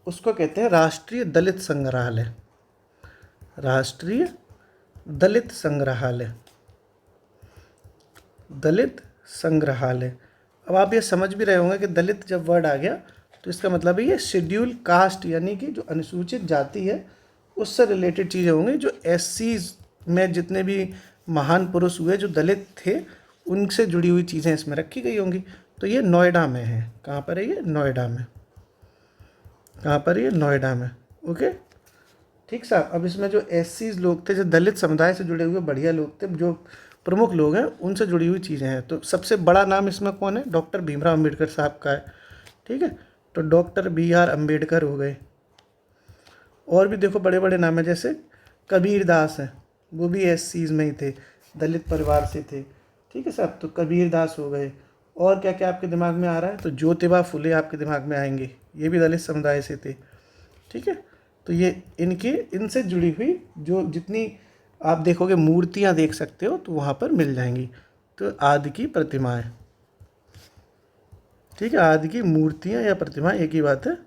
उसको कहते हैं राष्ट्रीय दलित संग्रहालय। राष्ट्रीय दलित संग्रहालय। दलित संग्रहालय। अब आप ये समझ भी रहे होंगे कि दलित जब वर्ड आ गया तो इसका मतलब है ये शेड्यूल कास्ट, यानी कि जो अनुसूचित जाति है उससे रिलेटेड चीज़ें होंगी। जो एससीज में जितने भी महान पुरुष हुए जो दलित थे, उनसे जुड़ी हुई चीज़ें इसमें रखी गई होंगी। तो ये नोएडा में है। कहाँ पर है ये? नोएडा में। कहाँ पर? ये नोएडा में। ओके, ठीक साहब। अब इसमें जो एससीज लोग थे, जो दलित समुदाय से जुड़े हुए बढ़िया लोग थे, जो प्रमुख लोग हैं, उनसे जुड़ी हुई चीज़ें हैं। तो सबसे बड़ा नाम इसमें कौन है? डॉक्टर भीमराव अम्बेडकर साहब का है। ठीक है, तो डॉक्टर BR अम्बेडकर हो गए। और भी देखो बड़े बड़े नाम हैं, जैसे कबीर दास हैं, वो भी एससीज में ही थे, दलित परिवार से थे। ठीक है साहब, तो कबीर दास हो गए। और क्या क्या आपके दिमाग में आ रहा है? तो ज्योतिबा फुले आपके दिमाग में आएंगे, ये भी दलित समुदाय से थे। ठीक है, तो ये इनसे जुड़ी हुई जो जितनी आप देखोगे मूर्तियाँ देख सकते हो तो वहाँ पर मिल जाएंगी। तो आदि की प्रतिमाएँ। ठीक है, आदि की मूर्तियाँ या प्रतिमाएँ एक ही बात है,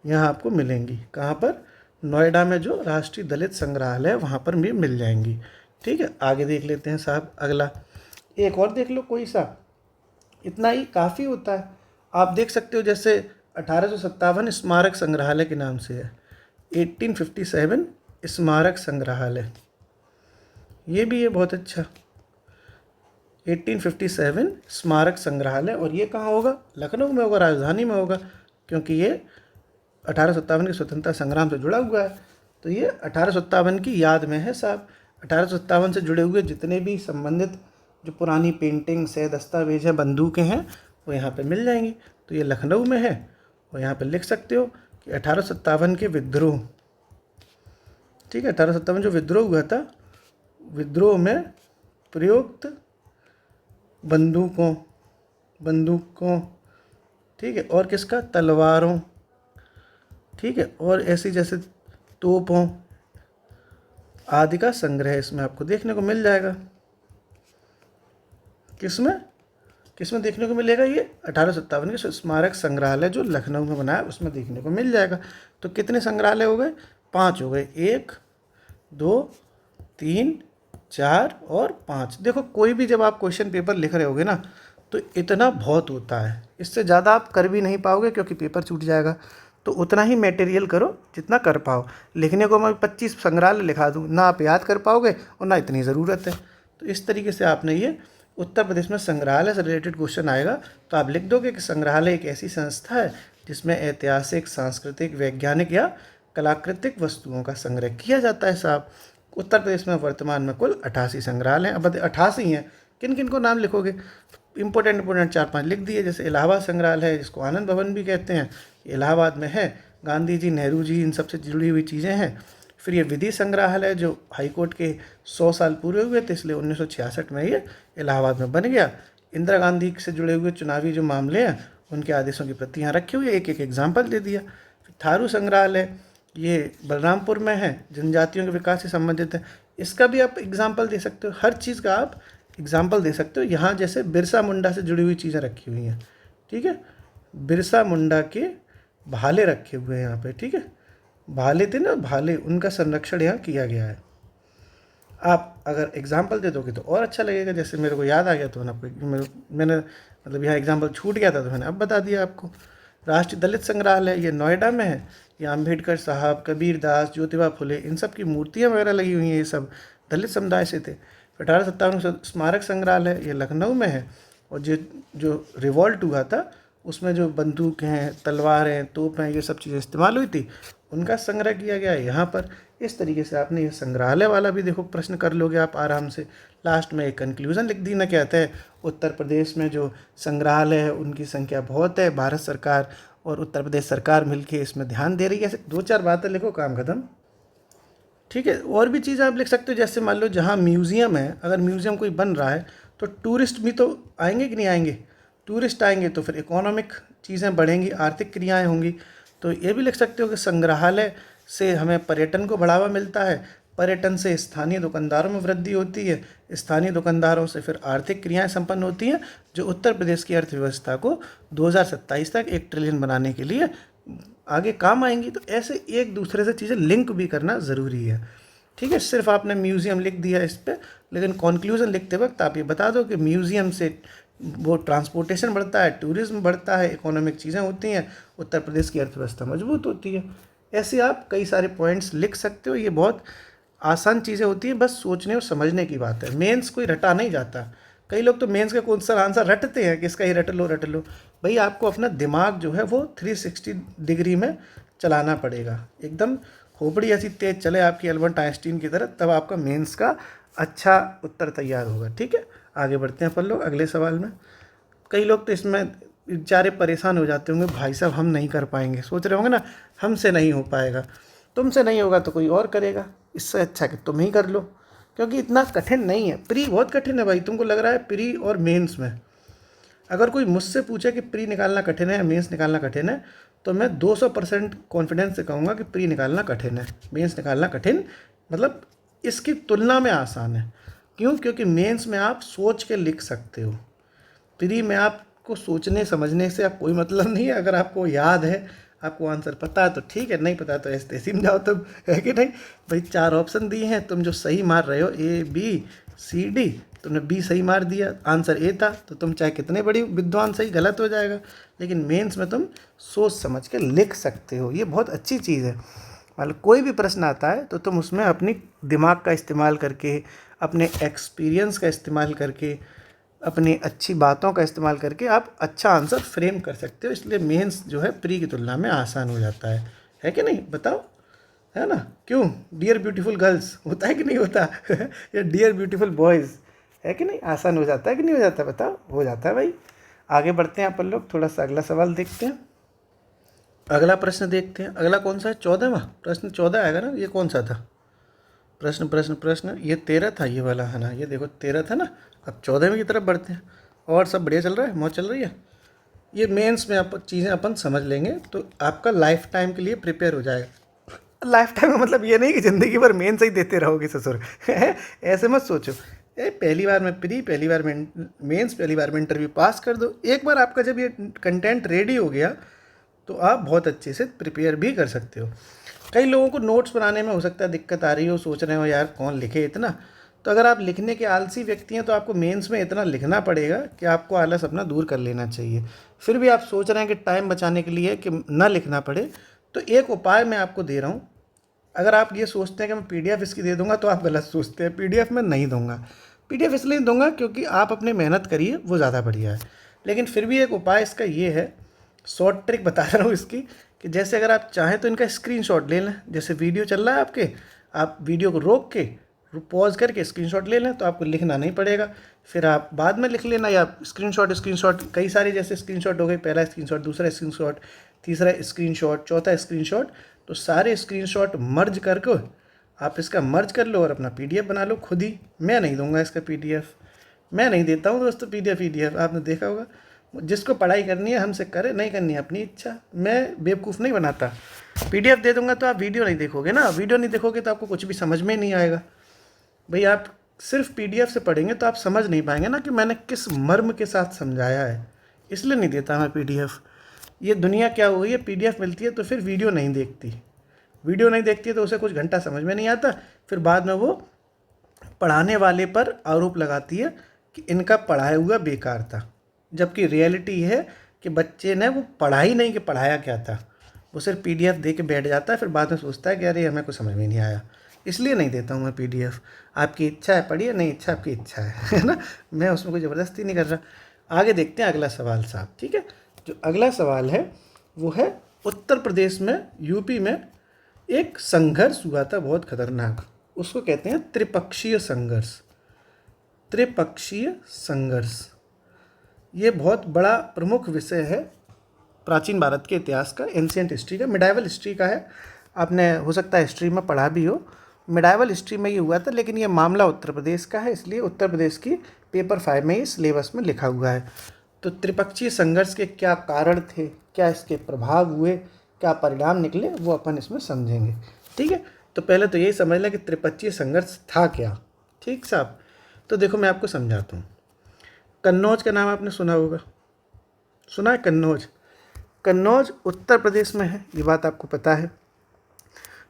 यहाँ आपको मिलेंगी। कहाँ पर? नोएडा में जो राष्ट्रीय दलित संग्रहालय है वहाँ पर भी मिल जाएंगी। ठीक है, आगे देख लेते हैं साहब अगला। एक और देख लो कोई सा, इतना ही काफ़ी होता है। आप देख सकते हो जैसे 1857 स्मारक संग्रहालय के नाम से है, 1857 स्मारक संग्रहालय, ये भी है बहुत अच्छा। 1857 स्मारक संग्रहालय। और ये कहाँ होगा? लखनऊ में होगा, राजधानी में होगा, क्योंकि ये 1857 के स्वतंत्रता संग्राम से जुड़ा हुआ है। तो ये 1857 की याद में है साहब। 1857 से जुड़े हुए जितने भी संबंधित जो पुरानी पेंटिंग्स है, दस्तावेज हैं, बंदूकें हैं, वो यहाँ पे मिल जाएंगी। तो ये लखनऊ में है। और यहाँ पे लिख सकते हो कि 1857 के विद्रोह। ठीक है, 1857 जो विद्रोह हुआ था, विद्रोह में प्रयुक्त बंदूकों, ठीक है, और किसका? तलवारों, ठीक है, और ऐसी जैसे तोपों आदि का संग्रह इसमें आपको देखने को मिल जाएगा। किसमें देखने को मिलेगा? ये 1857 के स्मारक संग्रहालय जो लखनऊ में बना है उसमें देखने को मिल जाएगा। तो कितने संग्रहालय हो गए? 5 हो गए। 1, 2, 3, 4 और 5। देखो कोई भी जब आप क्वेश्चन पेपर लिख रहे होगे ना, तो इतना बहुत होता है, इससे ज़्यादा आप कर भी नहीं पाओगे क्योंकि पेपर छूट जाएगा। तो उतना ही मटेरियल करो जितना कर पाओ। लिखने को मैं 25 संग्रहालय लिखा दूँ, ना आप याद कर पाओगे और ना इतनी ज़रूरत है। तो इस तरीके से आपने ये उत्तर प्रदेश में संग्रहालय से रिलेटेड क्वेश्चन आएगा तो आप लिख दोगे कि संग्रहालय एक ऐसी संस्था है जिसमें ऐतिहासिक, सांस्कृतिक, वैज्ञानिक या कलाकृतिक वस्तुओं का संग्रह किया जाता है साहब। उत्तर प्रदेश में वर्तमान में कुल 88 संग्रहालय हैं। अब 88 हैं, किन किन को नाम लिखोगे? इंपॉर्टेंट 4-5 लिख दिए। जैसे इलाहाबाद संग्रहालय है, जिसको आनंद भवन भी कहते हैं, इलाहाबाद में है। गांधी जी, नेहरू जी, इन सब से जुड़ी हुई चीज़ें हैं। फिर ये विधि संग्रहालय जो हाईकोर्ट के 100 साल पूरे हुए थे, इसलिए 1966 में ये इलाहाबाद में बन गया। इंदिरा गांधी से जुड़े हुए चुनावी जो मामले हैं उनके आदेशों की प्रति यहाँ रखी हुई है, एक एक एग्जाम्पल दे दिया। फिर थारू संग्रहालय ये बलरामपुर में है, जनजातियों के विकास से संबंधित है, इसका भी आप एग्जाम्पल दे सकते हो, हर चीज़ का आप एग्जाम्पल दे सकते हो। यहाँ जैसे बिरसा मुंडा से जुड़ी हुई चीज़ें रखी हुई हैं, ठीक है, बिरसा मुंडा के भाले रखे हुए हैं यहाँ पे, ठीक है, भाले थे ना, भाले, उनका संरक्षण यहाँ किया गया है। आप अगर एग्जाम्पल दे दोगे तो और अच्छा लगेगा। जैसे मेरे को याद आ गया तो मैंने आपको मैंने मतलब यहाँ एग्जाम्पल छूट गया था तो मैंने अब बता दिया आपको। राष्ट्रीय दलित संग्रहालय ये नोएडा में है, ये अम्बेडकर साहब, कबीर दास, ज्योतिबा फुले, इन सब की मूर्तियाँ वगैरह लगी हुई हैं, ये सब दलित समुदाय से थे। 1857 स्मारक संग्रहालय ये लखनऊ में है, और जो रिवॉल्ट हुआ था उसमें जो बंदूक हैं, तलवार हैं, तोप हैं, ये सब चीज़ें इस्तेमाल हुई थी, उनका संग्रह किया गया है यहाँ पर। इस तरीके से आपने ये संग्रहालय वाला भी देखो प्रश्न कर लोगे आप आराम से। लास्ट में एक कंक्लूजन लिख दी ना, कहते हैं उत्तर प्रदेश में जो संग्रहालय है उनकी संख्या बहुत है, भारत सरकार और उत्तर प्रदेश सरकार मिलके इसमें ध्यान दे रही है। ऐसे 2-4 बातें लिखो, काम खत्म, ठीक है। और भी चीज़ें आप लिख सकते हो, जैसे मान लो जहाँ म्यूज़ियम है, अगर म्यूज़ियम कोई बन रहा है तो टूरिस्ट भी तो आएंगे कि नहीं आएंगे, टूरिस्ट आएंगे तो फिर इकोनॉमिक चीज़ें बढ़ेंगी, आर्थिक क्रियाएं होंगी। तो ये भी लिख सकते हो कि संग्रहालय से हमें पर्यटन को बढ़ावा मिलता है, पर्यटन से स्थानीय दुकानदारों में वृद्धि होती है, स्थानीय दुकानदारों से फिर आर्थिक क्रियाएं संपन्न होती हैं, जो उत्तर प्रदेश की अर्थव्यवस्था को 2027 तक 1 ट्रिलियन बनाने के लिए आगे काम आएंगी। तो ऐसे एक दूसरे से चीज़ें लिंक भी करना ज़रूरी है, ठीक है। सिर्फ आपने म्यूज़ियम लिख दिया इस पर, लेकिन कॉन्क्लूज़न लिखते वक्त आप ये बता दो कि म्यूज़ियम से वो ट्रांसपोर्टेशन बढ़ता है, टूरिज्म बढ़ता है, इकोनॉमिक चीज़ें होती हैं, उत्तर प्रदेश की अर्थव्यवस्था मजबूत होती है। ऐसे आप कई सारे पॉइंट्स लिख सकते हो। ये बहुत आसान चीज़ें होती हैं, बस सोचने और समझने की बात है। मेंस कोई रटा नहीं जाता। कई लोग तो मेंस का क्वेश्चन आंसर रटते हैं कि इसका ही रट लो। भाई आपको अपना दिमाग जो है वो 360 डिग्री में चलाना पड़ेगा, एकदम खोपड़ी ऐसी तेज चले आपकी अल्बर्ट आइंस्टीन की तरह, तब आपका मेंस का अच्छा उत्तर तैयार होगा, ठीक है। आगे बढ़ते हैं अपन लोग अगले सवाल में। कई लोग तो इसमें बेचारे परेशान हो जाते होंगे, भाई साहब हम नहीं कर पाएंगे, सोच रहे होंगे ना हमसे नहीं हो पाएगा। तुमसे नहीं होगा तो कोई और करेगा, इससे अच्छा कि तुम ही कर लो, क्योंकि इतना कठिन नहीं है। प्री बहुत कठिन है भाई, तुमको लग रहा है प्री और मेंस में। अगर कोई मुझसे पूछे कि प्री निकालना कठिन है या मेंस निकालना कठिन है, तो मैं 200% कॉन्फिडेंस से कहूँगा कि प्री निकालना कठिन है, मेंस निकालना कठिन मतलब इसकी तुलना में आसान है। क्यों? क्योंकि मेंस में आप सोच के लिख सकते हो, प्री में आपको सोचने समझने से आप कोई मतलब नहीं है। अगर आपको याद है, आपको आंसर पता है तो ठीक है, नहीं पता तो ऐसे तैसे में जाओ तुम, है कि नहीं भाई। 4 ऑप्शन दिए हैं, तुम जो सही मार रहे हो ABCD, तुमने B सही मार दिया, आंसर A था, तो तुम चाहे कितने बड़ी विद्वान सही गलत हो जाएगा, लेकिन मेंस में तुम सोच समझ के लिख सकते हो। ये बहुत अच्छी चीज़ है। मतलब कोई भी प्रश्न आता है तो तुम उसमें अपनी दिमाग का इस्तेमाल करके, अपने एक्सपीरियंस का इस्तेमाल करके, अपनी अच्छी बातों का इस्तेमाल करके आप अच्छा आंसर फ्रेम कर सकते हो। इसलिए मेंस जो है प्री की तुलना में आसान हो जाता है कि नहीं, बताओ, है ना। क्यों? डियर ब्यूटीफुल गर्ल्स होता है कि नहीं होता या डियर ब्यूटीफुल बॉयज़, है कि नहीं, आसान हो जाता है कि नहीं हो जाता, बताओ। हो जाता है भाई। आगे बढ़ते हैं अपन लोग, थोड़ा सा अगला सवाल देखते हैं, अगला प्रश्न देखते हैं। अगला कौन सा है? 14वां प्रश्न, 14 आएगा ना। ये कौन सा था? प्रश्न ये 13 था, ये वाला है ना, ये देखो 13 था ना। अब 14वें की तरफ बढ़ते हैं। और सब बढ़िया चल रहा है, मौज चल रही है। ये मेंस में आप चीज़ें अपन समझ लेंगे तो आपका लाइफ टाइम के लिए प्रिपेयर हो जाएगा। लाइफ टाइम का मतलब ये नहीं कि ज़िंदगी भर मेंस ही देते रहोगे ससुर ऐसे मत सोचो। पहली बार में प्री, पहली बार में मेंस, पहली बार में इंटरव्यू पास कर दो। एक बार आपका जब ये कंटेंट रेडी हो गया तो आप बहुत अच्छे से प्रिपेयर भी कर सकते हो। कई लोगों को नोट्स बनाने में हो सकता है दिक्कत आ रही हो, सोच रहे हो यार कौन लिखे इतना। तो अगर आप लिखने के आलसी व्यक्ति हैं तो आपको मेंस में इतना लिखना पड़ेगा कि आपको आलस अपना दूर कर लेना चाहिए। फिर भी आप सोच रहे हैं कि टाइम बचाने के लिए कि ना लिखना पड़े, तो एक उपाय मैं आपको दे रहा हूँ। अगर आप ये सोचते हैं कि मैं PDF इसकी दे दूंगा तो आप गलत सोचते हैं। PDF मैं नहीं दूंगा। PDF इसलिए दूंगा क्योंकि आप अपने मेहनत करिए, वो ज़्यादा बढ़िया है। लेकिन फिर भी एक उपाय इसका ये है, शॉर्ट ट्रिक बता रहा हूँ इसकी, कि जैसे अगर आप चाहें तो इनका स्क्रीनशॉट ले लें। जैसे वीडियो चल रहा है आपके, आप वीडियो को रोक के पॉज करके स्क्रीनशॉट ले लें, तो आपको लिखना नहीं पड़ेगा। फिर आप बाद में लिख लेना, या स्क्रीनशॉट कई सारे जैसे स्क्रीनशॉट हो गए, पहला स्क्रीनशॉट, दूसरा स्क्रीनशॉट, तीसरा स्क्रीनशॉट, चौथा स्क्रीनशॉट। तो सारे स्क्रीनशॉट मर्ज करके आप इसका मर्ज कर लो और अपना PDF बना लो खुद ही। मैं नहीं दूंगा इसका PDF, मैं नहीं देता हूँ दोस्तों PDF। आपने देखा होगा जिसको पढ़ाई करनी है हमसे करे, नहीं करनी है अपनी इच्छा। मैं बेवकूफ़ नहीं बनाता। PDF दे दूंगा तो आप वीडियो नहीं देखोगे ना, वीडियो नहीं देखोगे तो आपको कुछ भी समझ में नहीं आएगा। भाई आप सिर्फ PDF से पढ़ेंगे तो आप समझ नहीं पाएंगे ना कि मैंने किस मर्म के साथ समझाया है। इसलिए नहीं देता मैं PDF। ये दुनिया क्या हो गई है, PDF मिलती है तो फिर वीडियो नहीं देखती। वीडियो नहीं देखती है तो उसे कुछ घंटा समझ में नहीं आता, फिर बाद में वो पढ़ाने वाले पर आरोप लगाती है कि इनका पढ़ाया हुआ बेकार था। जबकि रियलिटी है कि बच्चे ने वो पढ़ा ही नहीं कि पढ़ाया क्या था, वो सिर्फ PDF दे के बैठ जाता है, फिर बाद में सोचता है कि अरे हमें कुछ समझ में नहीं आया। इसलिए नहीं देता हूँ मैं PDF। आपकी इच्छा है पढ़िए, नहीं इच्छा आपकी इच्छा है ना। मैं उसमें कोई ज़बरदस्ती नहीं कर रहा। आगे देखते हैं अगला सवाल साहब, ठीक है। जो अगला सवाल है वो है उत्तर प्रदेश में, यूपी में एक संघर्ष हुआ था बहुत खतरनाक, उसको कहते हैं त्रिपक्षीय संघर्ष। त्रिपक्षीय संघर्ष ये बहुत बड़ा प्रमुख विषय है प्राचीन भारत के इतिहास का, एंशियंट हिस्ट्री का, मिडाइवल हिस्ट्री का है। आपने हो सकता है हिस्ट्री में पढ़ा भी हो। मिडाइवल हिस्ट्री में ये हुआ था, लेकिन ये मामला उत्तर प्रदेश का है, इसलिए उत्तर प्रदेश की पेपर 5 में ये सिलेबस में लिखा हुआ है। तो त्रिपक्षीय संघर्ष के क्या कारण थे, क्या इसके प्रभाव हुए, क्या परिणाम निकले, वो अपन इसमें समझेंगे, ठीक है। तो पहले तो यही समझ लें कि त्रिपक्षीय संघर्ष था क्या, ठीक साहब। तो देखो मैं आपको समझाता हूँ। कन्नौज का नाम आपने सुना होगा, सुना है कन्नौज? कन्नौज उत्तर प्रदेश में है, ये बात आपको पता है।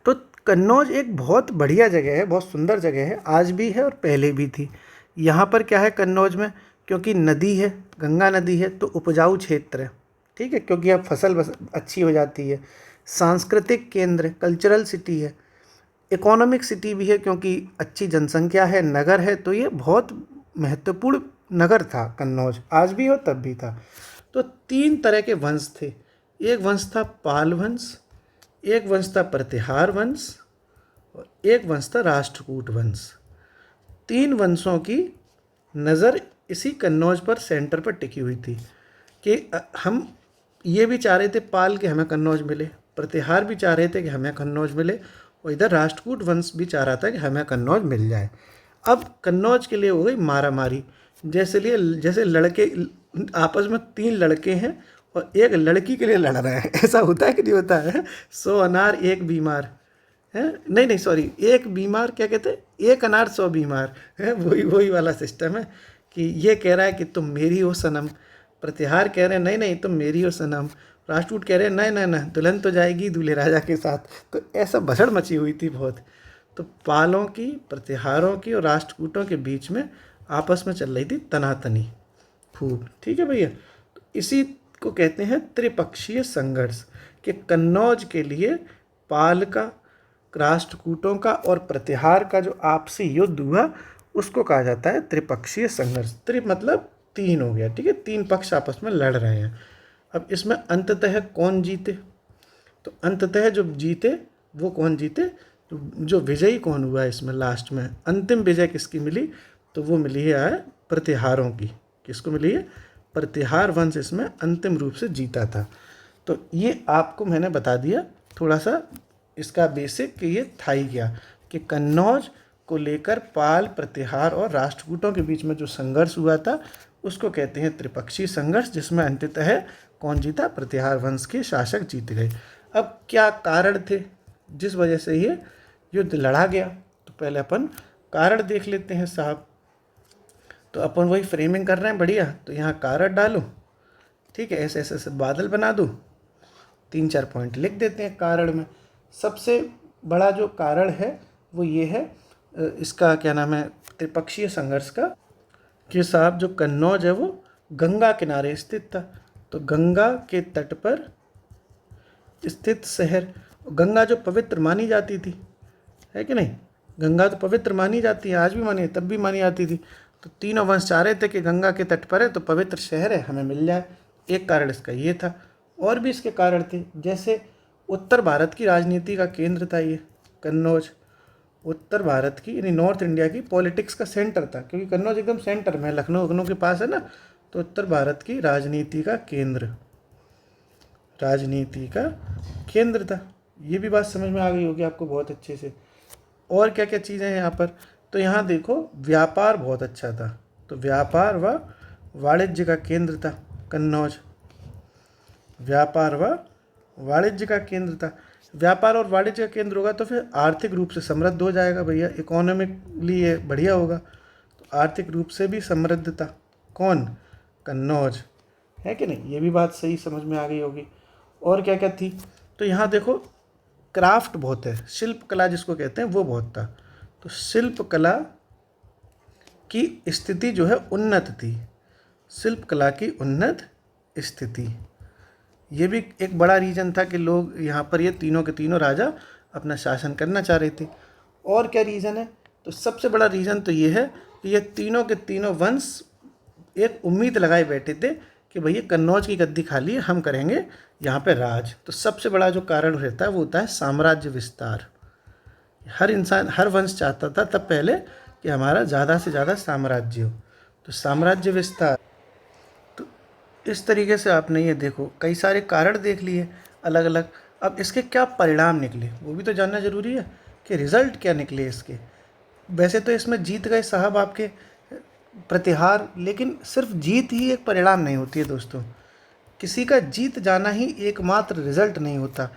तो कन्नौज एक बहुत बढ़िया जगह है, बहुत सुंदर जगह है, आज भी है और पहले भी थी। यहाँ पर क्या है कन्नौज में, क्योंकि नदी है, गंगा नदी है, तो उपजाऊ क्षेत्र है, ठीक है, क्योंकि अब फसल अच्छी हो जाती है। सांस्कृतिक केंद्र, कल्चरल सिटी है, इकोनॉमिक सिटी भी है क्योंकि अच्छी जनसंख्या है, नगर है, तो ये बहुत महत्वपूर्ण नगर था कन्नौज, आज भी हो तब भी था। तो 3 तरह के वंश थे। एक वंश था पाल वंश, एक वंश था प्रतिहार वंश और एक वंश था राष्ट्रकूट वंश। 3 वंशों की नज़र इसी कन्नौज पर सेंटर पर टिकी हुई थी कि हम ये भी चाह रहे थे पाल के हमें कन्नौज मिले, प्रतिहार भी चाह रहे थे कि हमें कन्नौज मिले, और इधर राष्ट्रकूट वंश भी चाह रहा था कि हमें कन्नौज मिल जाए। अब कन्नौज के लिए हो गई मारामारी। जैसे लड़के आपस में 3 लड़के हैं और एक लड़की के लिए लड़ रहे हैं, ऐसा होता है कि नहीं होता है? 100 अनार एक बीमार है, नहीं सॉरी, एक बीमार क्या कहते हैं, 1 अनार 100 बीमार है, वही वाला सिस्टम है कि ये कह रहा है कि तुम मेरी हो सनम, प्रतिहार कह रहे हैं नहीं तुम मेरी हो सनम, राष्ट्रकूट कह रहे हैं नहीं दुल्हन तो जाएगी दूल्हे राजा के साथ। तो ऐसा भसड़ मची हुई थी बहुत। तो पालों की, प्रतिहारों की और राष्ट्रकूटों के बीच में आपस में चल रही थी तनातनी खूब, ठीक है भैया। तो इसी को कहते हैं त्रिपक्षीय संघर्ष, कि कन्नौज के लिए पाल का, राष्ट्रकूटों का और प्रतिहार का जो आपसी युद्ध हुआ उसको कहा जाता है त्रिपक्षीय संघर्ष। मतलब 3 हो गया, ठीक है, 3 पक्ष आपस में लड़ रहे हैं। अब इसमें अंततः कौन जीते? तो अंततः जो जीते वो कौन जीते, जो विजयी कौन हुआ इसमें लास्ट में, अंतिम विजय किसकी मिली? तो वो मिली है प्रतिहारों की। किसको मिली है? प्रतिहार वंश इसमें अंतिम रूप से जीता था। तो ये आपको मैंने बता दिया थोड़ा सा इसका बेसिक कि ये था ही क्या, कि कन्नौज को लेकर पाल, प्रतिहार और राष्ट्रकूटों के बीच में जो संघर्ष हुआ था उसको कहते हैं त्रिपक्षीय संघर्ष, जिसमें अंततः कौन जीता? प्रतिहार वंश के शासक जीत गए। अब क्या कारण थे जिस वजह से ये युद्ध लड़ा गया? तो पहले अपन कारण देख लेते हैं साहब। तो अपन वही फ्रेमिंग कर रहे हैं बढ़िया, तो यहाँ कारण डालो, ठीक है, ऐसे बादल बना दूँ, 3-4 पॉइंट लिख देते हैं कारण में। सबसे बड़ा जो कारण है वो ये है, इसका क्या नाम है, त्रिपक्षीय संघर्ष का, कि साहब जो कन्नौज है वो गंगा किनारे स्थित था। तो गंगा के तट पर स्थित शहर, गंगा जो पवित्र मानी जाती थी, है कि नहीं? गंगा तो पवित्र मानी जाती है, आज भी मानी है, तब भी मानी जाती थी। तो तीनों वंश चाह रहे थे कि गंगा के तट पर है तो पवित्र शहर है, हमें मिल जाए। एक कारण इसका ये था, और भी इसके कारण थे, जैसे उत्तर भारत की राजनीति का केंद्र था ये कन्नौज। उत्तर भारत की यानी नॉर्थ इंडिया की पॉलिटिक्स का सेंटर था, क्योंकि कन्नौज एकदम सेंटर में, लखनऊ के पास है ना। तो उत्तर भारत की राजनीति का केंद्र था। ये भी बात समझ में आ गई होगी आपको बहुत अच्छे से। और क्या क्या चीज़ें हैं यहाँ पर? तो यहाँ देखो व्यापार बहुत अच्छा था, तो व्यापार व वाणिज्य का केंद्र था कन्नौज व्यापार व वाणिज्य का केंद्र था। व्यापार और वाणिज्य का केंद्र होगा तो फिर आर्थिक रूप से समृद्ध हो जाएगा भैया, इकोनॉमिकली ये बढ़िया होगा। तो आर्थिक रूप से भी समृद्ध था कौन, कन्नौज, है कि नहीं। ये भी बात सही समझ में आ गई होगी। और क्या क्या थी, तो यहाँ देखो क्राफ्ट बहुत है, शिल्प कला जिसको कहते हैं वो बहुत था। तो शिल्प कला की स्थिति जो है उन्नत थी, शिल्प कला की उन्नत स्थिति। ये भी एक बड़ा रीज़न था कि लोग यहाँ पर ये तीनों के तीनों राजा अपना शासन करना चाह रहे थे। और क्या रीज़न है, तो सबसे बड़ा रीज़न तो ये है कि ये तीनों के तीनों वंश एक उम्मीद लगाए बैठे थे कि भैया कन्नौज की गद्दी खाली है, हम करेंगे यहाँ पे राज। तो सबसे बड़ा जो कारण रहता है वो होता है साम्राज्य विस्तार। हर इंसान, हर वंश चाहता था तब पहले कि हमारा ज़्यादा से ज़्यादा साम्राज्य हो, तो साम्राज्य विस्तार। तो इस तरीके से आपने ये देखो कई सारे कारण देख लिए अलग अलग। अब इसके क्या परिणाम निकले वो भी तो जानना ज़रूरी है कि रिज़ल्ट क्या निकले इसके। वैसे तो इसमें जीत गए साहब आपके प्रतिहार, लेकिन सिर्फ जीत ही एक परिणाम नहीं होती है दोस्तों। किसी का जीत जाना ही एकमात्र रिजल्ट नहीं होता।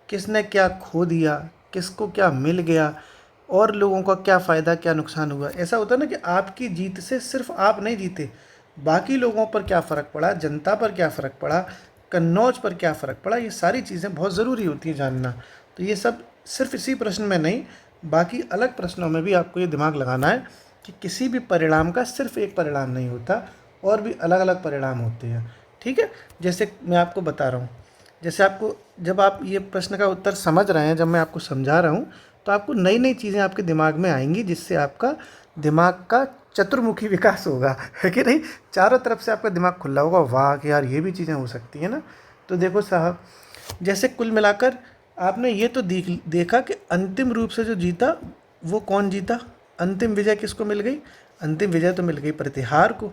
किसने क्या खो दिया, किसको क्या मिल गया, और लोगों का क्या फ़ायदा क्या नुकसान हुआ। ऐसा होता है ना कि आपकी जीत से सिर्फ आप नहीं जीते, बाकी लोगों पर क्या फ़र्क पड़ा, जनता पर क्या फ़र्क पड़ा, कन्नौज पर क्या फ़र्क पड़ा, ये सारी चीज़ें बहुत ज़रूरी होती हैं जानना। तो ये सब सिर्फ इसी प्रश्न में नहीं, बाकी अलग प्रश्नों में भी आपको ये दिमाग लगाना है कि किसी भी परिणाम का सिर्फ एक परिणाम नहीं होता, और भी अलग अलग परिणाम होते हैं। ठीक है, जैसे मैं आपको बता रहा हूँ, जैसे आपको जब आप ये प्रश्न का उत्तर समझ रहे हैं, जब मैं आपको समझा रहा हूँ, तो आपको नई नई चीज़ें आपके दिमाग में आएंगी, जिससे आपका दिमाग का चतुर्मुखी विकास होगा, है कि नहीं। चारों तरफ से आपका दिमाग खुला होगा, वाह कि यार ये भी चीज़ें हो सकती हैं ना। तो देखो साहब, जैसे कुल मिलाकर आपने ये तो देखा कि अंतिम रूप से जो जीता वो कौन जीता, अंतिम विजय किसको मिल गई, अंतिम विजय तो मिल गई प्रतिहार को।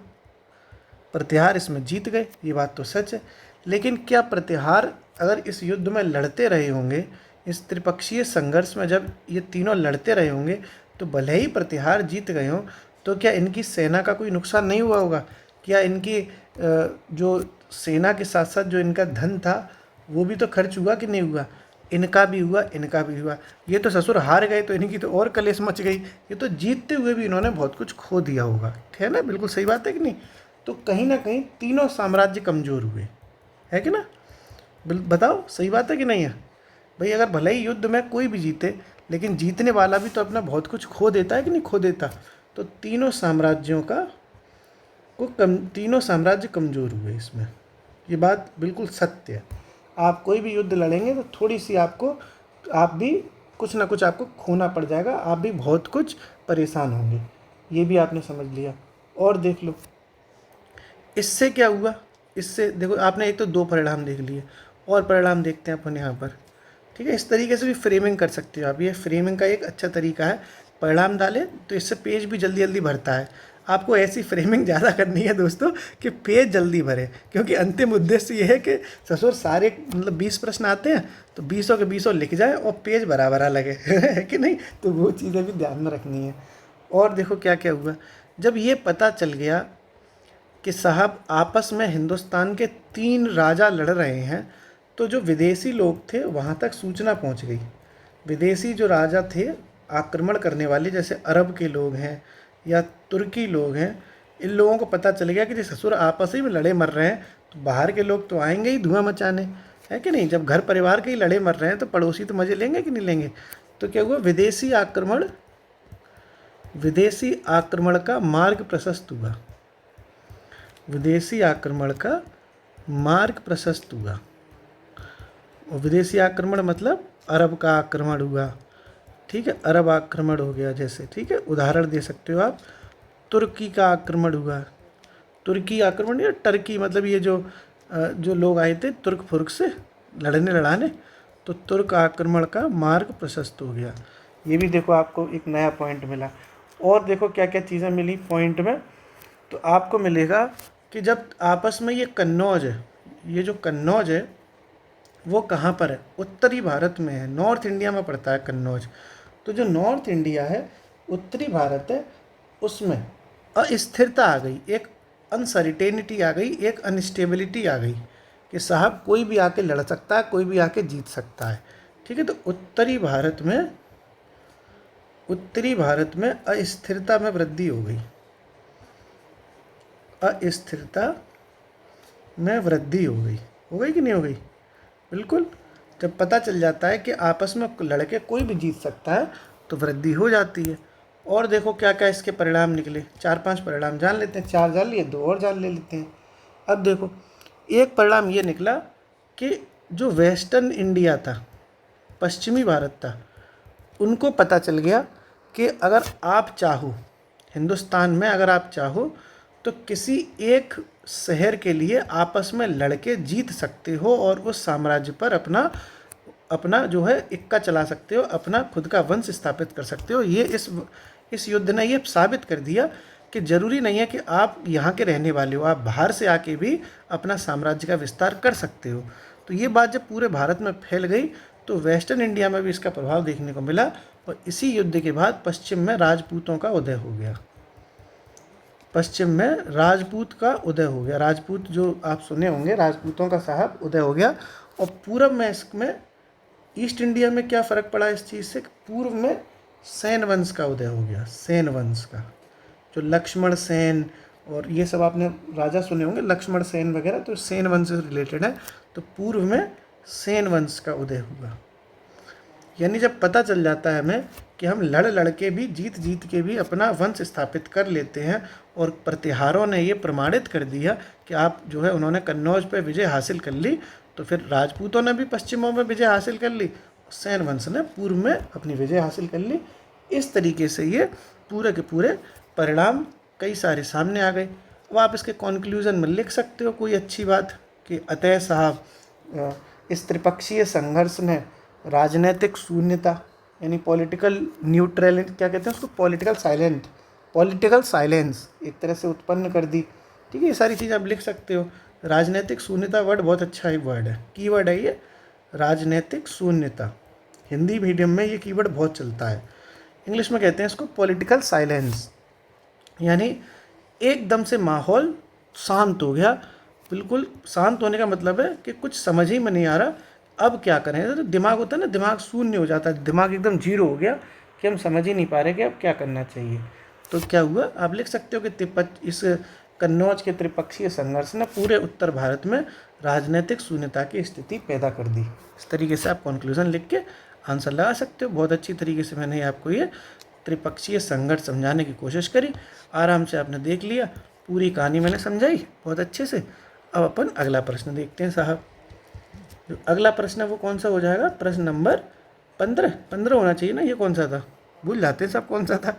प्रतिहार इसमें जीत गए, ये बात तो सच है। लेकिन क्या प्रतिहार अगर इस युद्ध में लड़ते रहे होंगे, इस त्रिपक्षीय संघर्ष में जब ये तीनों लड़ते रहे होंगे, तो भले ही प्रतिहार जीत गए हों, तो क्या इनकी सेना का कोई नुकसान नहीं हुआ होगा। क्या इनकी जो सेना के साथ साथ जो इनका धन था वो भी तो खर्च हुआ कि नहीं हुआ, इनका भी हुआ, इनका भी हुआ। ये तो ससुर हार गए तो इनकी तो और कलेश मच गई, ये तो जीतते हुए भी इन्होंने बहुत कुछ खो दिया होगा, ठीक है ना। बिल्कुल सही बात है कि नहीं। तो कहीं ना कहीं तीनों साम्राज्य कमज़ोर हुए, है कि ना। बताओ सही बात है कि नहीं है भाई। अगर भले ही युद्ध में कोई भी जीते, लेकिन जीतने वाला भी तो अपना बहुत कुछ खो देता है कि नहीं खो देता। तो तीनों साम्राज्यों का तीनों साम्राज्य कमज़ोर हुए इसमें, ये बात बिल्कुल सत्य है। आप कोई भी युद्ध लड़ेंगे तो थोड़ी सी आपको, आप भी कुछ ना कुछ आपको खोना पड़ जाएगा, आप भी बहुत कुछ परेशान होंगे, ये भी आपने समझ लिया। और देख लो इससे क्या हुआ, इससे देखो आपने एक तो दो परिणाम देख लिए, और परिणाम देखते हैं अपन यहाँ पर। ठीक है, इस तरीके से भी फ्रेमिंग कर सकते हो आप, ये फ्रेमिंग का एक अच्छा तरीका है। परिणाम डालें तो इससे पेज भी जल्दी जल्दी भरता है। आपको ऐसी फ्रेमिंग ज़्यादा करनी है दोस्तों कि पेज जल्दी भरे, क्योंकि अंतिम उद्देश्य ये है कि ससुर सारे मतलब 20 प्रश्न आते हैं तो 20 के 20 लिख जाए और पेज भरा भरा लगे है कि नहीं। तो वो चीज़ें भी ध्यान में रखनी है। और देखो क्या क्या हुआ, जब ये पता चल गया कि साहब आपस में हिंदुस्तान के 3 राजा लड़ रहे हैं, तो जो विदेशी लोग थे वहाँ तक सूचना पहुँच गई। विदेशी जो राजा थे आक्रमण करने वाले, जैसे अरब के लोग हैं या तुर्की लोग हैं, इन लोगों को पता चल गया कि जो ससुर आपस ही में लड़े मर रहे हैं, तो बाहर के लोग तो आएंगे ही धुआं मचाने, है कि नहीं। जब घर परिवार के ही लड़े मर रहे हैं तो पड़ोसी तो मज़े लेंगे कि नहीं लेंगे। तो क्या हुआ, विदेशी आक्रमण का मार्ग प्रशस्त हुआ, विदेशी आक्रमण का मार्ग प्रशस्त हुआ। और विदेशी आक्रमण मतलब अरब का आक्रमण हुआ, ठीक है, अरब आक्रमण हो गया जैसे, ठीक है। उदाहरण दे सकते हो आप, तुर्की का आक्रमण हुआ, तुर्की आक्रमण या टर्की, मतलब ये जो लोग आए थे तुर्क फुर्क से लड़ाने, तो तुर्क आक्रमण का मार्ग प्रशस्त हो गया। ये भी देखो आपको एक नया पॉइंट मिला। और देखो क्या क्या चीज़ें मिली पॉइंट में, तो आपको मिलेगा कि जब आपस में ये कन्नौज है, ये जो कन्नौज है वो कहाँ पर है, उत्तरी भारत में है, नॉर्थ इंडिया में पड़ता है कन्नौज। तो जो नॉर्थ इंडिया है, उत्तरी भारत है, उसमें अस्थिरता आ गई, एक अनसर्टेनिटी आ गई, एक अनस्टेबिलिटी आ गई कि साहब कोई भी आके लड़ सकता है, कोई भी आके जीत सकता है। ठीक है, तो उत्तरी भारत में अस्थिरता में वृद्धि हो गई, अस्थिरता में वृद्धि हो गई कि नहीं हो गई? बिल्कुल। जब पता चल जाता है कि आपस में लड़के कोई भी जीत सकता है तो वृद्धि हो जाती है। और देखो क्या क्या इसके परिणाम निकले, 4-5 परिणाम जान लेते हैं, 4 जान लिए, 2 और जान ले लेते हैं। अब देखो, एक परिणाम ये निकला कि जो वेस्टर्न इंडिया था, पश्चिमी भारत था, उनको पता चल गया कि अगर आप चाहो, हिंदुस्तान में अगर आप चाहो तो किसी एक शहर के लिए आपस में लड़के जीत सकते हो और उस साम्राज्य पर अपना जो है इक्का चला सकते हो, अपना खुद का वंश स्थापित कर सकते हो। ये इस युद्ध ने ये साबित कर दिया कि ज़रूरी नहीं है कि आप यहाँ के रहने वाले हो, आप बाहर से आके भी अपना साम्राज्य का विस्तार कर सकते हो। तो ये बात जब पूरे भारत में फैल गई तो वेस्टर्न इंडिया में भी इसका प्रभाव देखने को मिला और इसी युद्ध के बाद पश्चिम में राजपूतों का उदय हो गया। पश्चिम में राजपूत का उदय हो गया, राजपूत जो आप सुने होंगे, राजपूतों का साहब उदय हो गया। और पूर्व में इसमें ईस्ट इंडिया में क्या फ़र्क पड़ा इस चीज़ से? पूर्व में सेन वंश का उदय हो गया, सेन वंश का, जो लक्ष्मण सेन और ये सब आपने राजा सुने होंगे, लक्ष्मण सेन वगैरह, तो सेन वंश से रिलेटेड है। तो पूर्व में सेन वंश का उदय हुआ। यानी जब पता चल जाता है हमें कि हम लड़ के भी, जीत के भी अपना वंश स्थापित कर लेते हैं, और प्रतिहारों ने ये प्रमाणित कर दिया कि आप जो है, उन्होंने कन्नौज पर विजय हासिल कर ली, तो फिर राजपूतों ने भी पश्चिमों में विजय हासिल कर ली, सेन वंश ने पूर्व में अपनी विजय हासिल कर ली। इस तरीके से ये पूरे के पूरे परिणाम कई सारे सामने आ गए। अब आप इसके कॉन्क्लूज़न में लिख सकते हो कोई अच्छी बात कि अतः साहब इस त्रिपक्षीय संघर्ष ने राजनीतिक शून्यता यानी पॉलिटिकल न्यूट्रलिटी, क्या कहते हैं उसको, पॉलिटिकल साइलेंस एक तरह से उत्पन्न कर दी। ठीक है, ये सारी चीज़ आप लिख सकते हो। राजनीतिक शून्यता वर्ड बहुत अच्छा ही वर्ड है, कीवर्ड है ये, राजनीतिक शून्यता। हिंदी मीडियम में ये कीवर्ड बहुत चलता है। इंग्लिश में कहते हैं इसको पॉलिटिकल साइलेंस, यानी एकदम से माहौल शांत हो गया। बिल्कुल शांत होने का मतलब है कि कुछ समझ ही में नहीं आ रहा, अब क्या करें। तो दिमाग होता है ना, दिमाग शून्य हो जाता है, दिमाग एकदम जीरो हो गया कि हम समझ ही नहीं पा रहे कि अब क्या करना चाहिए। तो क्या हुआ, आप लिख सकते हो कि इस कन्नौज के त्रिपक्षीय संघर्ष ने पूरे उत्तर भारत में राजनीतिक शून्यता की स्थिति पैदा कर दी। इस तरीके से आप कंक्लूजन लिख के आंसर लगा सकते हो। बहुत अच्छी तरीके से मैंने आपको ये त्रिपक्षीय संघर्ष समझाने की कोशिश करी, आराम से आपने देख लिया, पूरी कहानी मैंने समझाई बहुत अच्छे से। अब अपन अगला प्रश्न देखते हैं साहब। जो अगला प्रश्न है वो कौन सा हो जाएगा? प्रश्न नंबर 15 होना चाहिए ना, ये कौन सा था, भूल जाते हैं सब कौन सा था,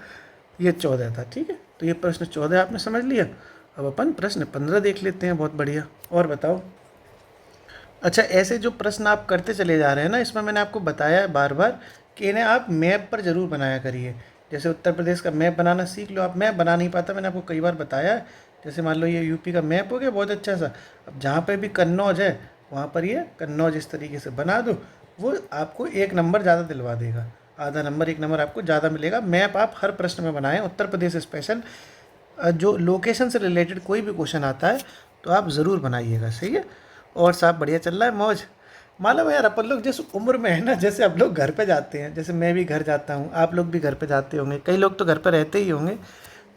ये 14 था। ठीक है, तो ये प्रश्न 14 आपने समझ लिया। अब अपन प्रश्न 15 देख लेते हैं। बहुत बढ़िया, और बताओ। अच्छा, ऐसे जो प्रश्न आप करते चले जा रहे हैं ना, इसमें मैंने आपको बताया है बार बार कि इन्हें आप मैप पर ज़रूर बनाया करिए। जैसे उत्तर प्रदेश का मैप बनाना सीख लो आप। मैप बना नहीं पाता, मैंने आपको कई बार बताया है। जैसे मान लो ये यूपी का मैप हो गया बहुत अच्छा सा, अब जहाँ पे भी कन्नौज है वहाँ पर ये कन्नौज इस तरीके से बना दो, वो आपको 1 नंबर ज़्यादा दिलवा देगा, आधा नंबर 1 नंबर आपको ज़्यादा मिलेगा। मैप आप हर प्रश्न में बनाएं, उत्तर प्रदेश स्पेशल जो लोकेशन से रिलेटेड कोई भी क्वेश्चन आता है तो आप ज़रूर बनाइएगा, सही है। और साहब बढ़िया चल रहा है, मौज। मालूम है यार, अपन लोग जिस उम्र में है ना, जैसे आप लोग घर पे जाते हैं, जैसे मैं भी घर जाता हूँ, आप लोग भी घर पे जाते होंगे, कई लोग तो घर पे रहते ही होंगे,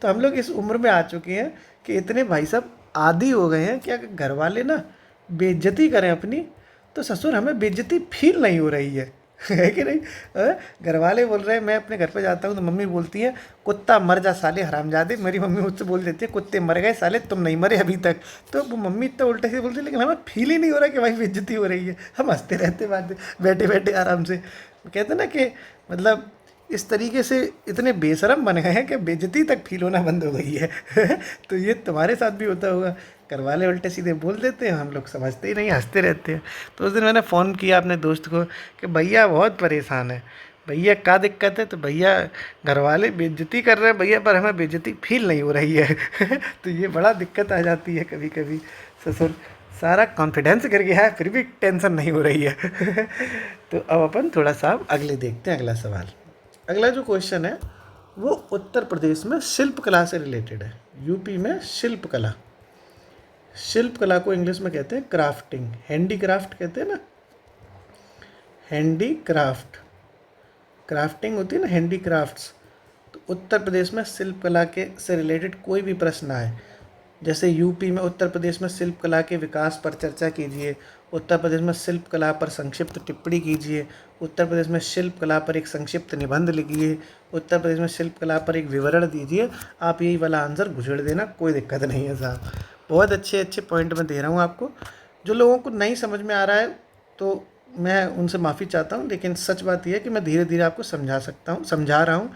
तो हम लोग इस उम्र में आ चुके हैं कि इतने भाई साहब आदी हो गए हैं कि अगर घर वाले ना बेइज्जती करें अपनी, तो ससुर हमें बेइज्जती फील नहीं हो रही है कि नहीं? घर वाले बोल रहे हैं, मैं अपने घर पे जाता हूँ तो मम्मी बोलती है कुत्ता मर जा साले हरामजादे। मेरी मम्मी मुझसे बोल देती है कुत्ते मर गए साले, तुम नहीं मरे अभी तक। तो वो मम्मी इतना उल्टे से बोलती है, लेकिन हमें फील ही नहीं हो रहा कि भाई बेइज्जती हो रही है। हम हंसते रहते बैठे बैठे आराम से। कहते हैं ना कि मतलब इस तरीके से इतने बेशरम बन गए हैं कि बेइज्जती तक फील होना बंद हो गई है। तो ये तुम्हारे साथ भी होता होगा, घर वाले उल्टे सीधे बोल देते हैं, हम लोग समझते ही नहीं, हंसते रहते हैं। तो उस दिन मैंने फ़ोन किया अपने दोस्त को कि भैया बहुत परेशान है, भैया क्या दिक्कत है? तो भैया घर वाले बेइज्जती कर रहे हैं भैया, पर हमें बेइज्जती फील नहीं हो रही है। तो ये बड़ा दिक्कत आ जाती है कभी कभी। ससुर सारा कॉन्फिडेंस गिर गया है फिर भी टेंशन नहीं हो रही है। तो अब अपन थोड़ा सा अगले देखते हैं, अगला सवाल। अगला जो क्वेश्चन है वो उत्तर प्रदेश में शिल्प कला से रिलेटेड है। यूपी में शिल्प कला, शिल्प कला को इंग्लिश में कहते हैं क्राफ्टिंग, हैंडीक्राफ्ट कहते हैं ना, हैंडीक्राफ्ट, क्राफ्टिंग होती है ना, हैंडीक्राफ्ट्स। तो उत्तर प्रदेश में शिल्प कला के से रिलेटेड कोई भी प्रश्न आए, जैसे यूपी में उत्तर प्रदेश में शिल्प कला के विकास पर चर्चा कीजिए, उत्तर प्रदेश में शिल्प कला पर संक्षिप्त टिप्पणी कीजिए, उत्तर प्रदेश में शिल्प कला पर एक संक्षिप्त निबंध लिखिए, उत्तर प्रदेश में शिल्प कला पर एक विवरण दीजिए, आप यही वाला आंसर घुसेड़ देना, कोई दिक्कत नहीं है साहब। बहुत अच्छे अच्छे पॉइंट मैं दे रहा हूँ आपको। जो लोगों को नहीं समझ में आ रहा है तो मैं उनसे माफ़ी चाहता हूँ, लेकिन सच बात यह है कि मैं धीरे धीरे आपको समझा रहा हूँ।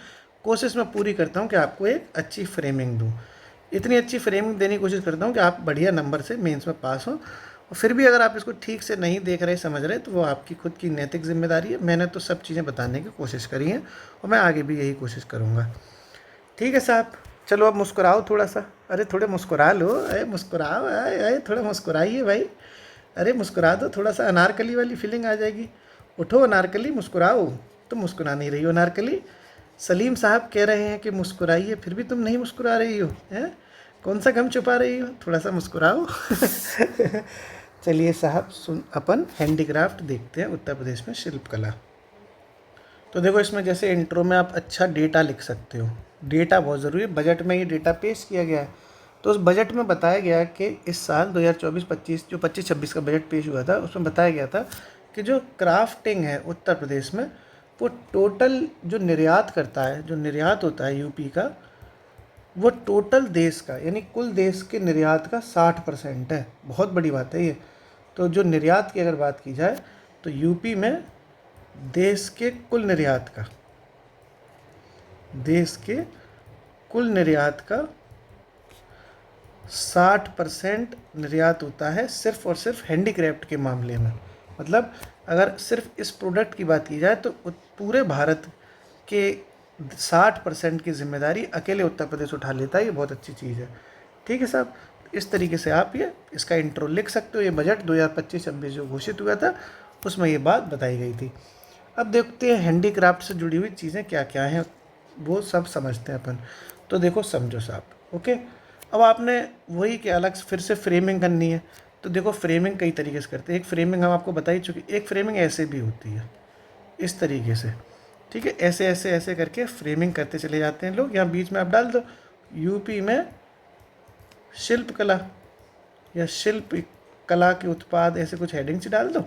कोशिश मैं पूरी करता हूँ कि आपको एक अच्छी फ्रेमिंग दूँ, इतनी अच्छी फ्रेमिंग देने की कोशिश करता हूँ कि आप बढ़िया नंबर से मेंस में पास हों। और फिर भी अगर आप इसको ठीक से नहीं देख रहे, समझ रहे, तो वो आपकी खुद की नैतिक जिम्मेदारी है। मैंने तो सब चीज़ें बताने की कोशिश करी हैं और मैं आगे भी यही कोशिश करूँगा। ठीक है साहब, चलो अब मुस्कुराओ थोड़ा सा, अरे थोड़े मुस्कुरा लो, अरे मुस्कुराओ, अरे अरे थोड़ा मुस्कुराइए भाई, अरे मुस्कुरा दो, थोड़ा सा अनारकली वाली फीलिंग आ जाएगी। उठो अनारकली, मुस्कुराओ। तुम मुस्कुरा नहीं रही हो अनारकली, सलीम साहब कह रहे हैं कि मुस्कुराइए, फिर भी तुम नहीं मुस्कुरा रही हो, हैं? कौन सा गम छुपा रही हो, थोड़ा सा मुस्कुराओ। चलिए साहब, अपन हैंडीक्राफ्ट देखते हैं उत्तर प्रदेश में शिल्प कला। तो देखो, इसमें जैसे इंट्रो में आप अच्छा डेटा लिख सकते हो, डेटा बहुत ज़रूरी है। बजट में ये डेटा पेश किया गया है, तो उस बजट में बताया गया कि इस साल 2024-25 जो 25-26 का बजट पेश हुआ था, उसमें बताया गया था कि जो क्राफ्टिंग है उत्तर प्रदेश में, वो टोटल जो निर्यात करता है, जो निर्यात होता है यूपी का, वो टोटल देश का, यानी कुल देश के निर्यात का 60% है। बहुत बड़ी बात है ये। तो जो निर्यात की अगर बात की जाए तो यूपी में देश के कुल निर्यात का, देश के कुल निर्यात का 60% निर्यात होता है सिर्फ और सिर्फ हैंडीक्राफ्ट के मामले में। मतलब अगर सिर्फ इस प्रोडक्ट की बात की जाए तो पूरे भारत के 60% की जिम्मेदारी अकेले उत्तर प्रदेश उठा लेता है। ये बहुत अच्छी चीज़ है। ठीक है साहब, इस तरीके से आप ये इसका इंट्रो लिख सकते हो। ये बजट 2025-26 जो घोषित हुआ था उसमें ये बात बताई गई थी। अब देखते हैं हैंडीक्राफ्ट से जुड़ी हुई चीज़ें क्या क्या हैं, वो सब समझते हैं अपन। तो देखो, समझो साहब, ओके। अब आपने वही कि अलग फिर से फ्रेमिंग करनी है। तो देखो, फ्रेमिंग कई तरीके से करते हैं। एक फ्रेमिंग हम आपको बता ही चुके, एक फ्रेमिंग ऐसे भी होती है, इस तरीके से। ठीक है, ऐसे ऐसे ऐसे करके फ्रेमिंग करते चले जाते हैं लोग। यहाँ बीच में आप डाल दो यूपी में शिल्प कला या शिल्प कला के उत्पाद, ऐसे कुछ हेडिंग्स डाल दो,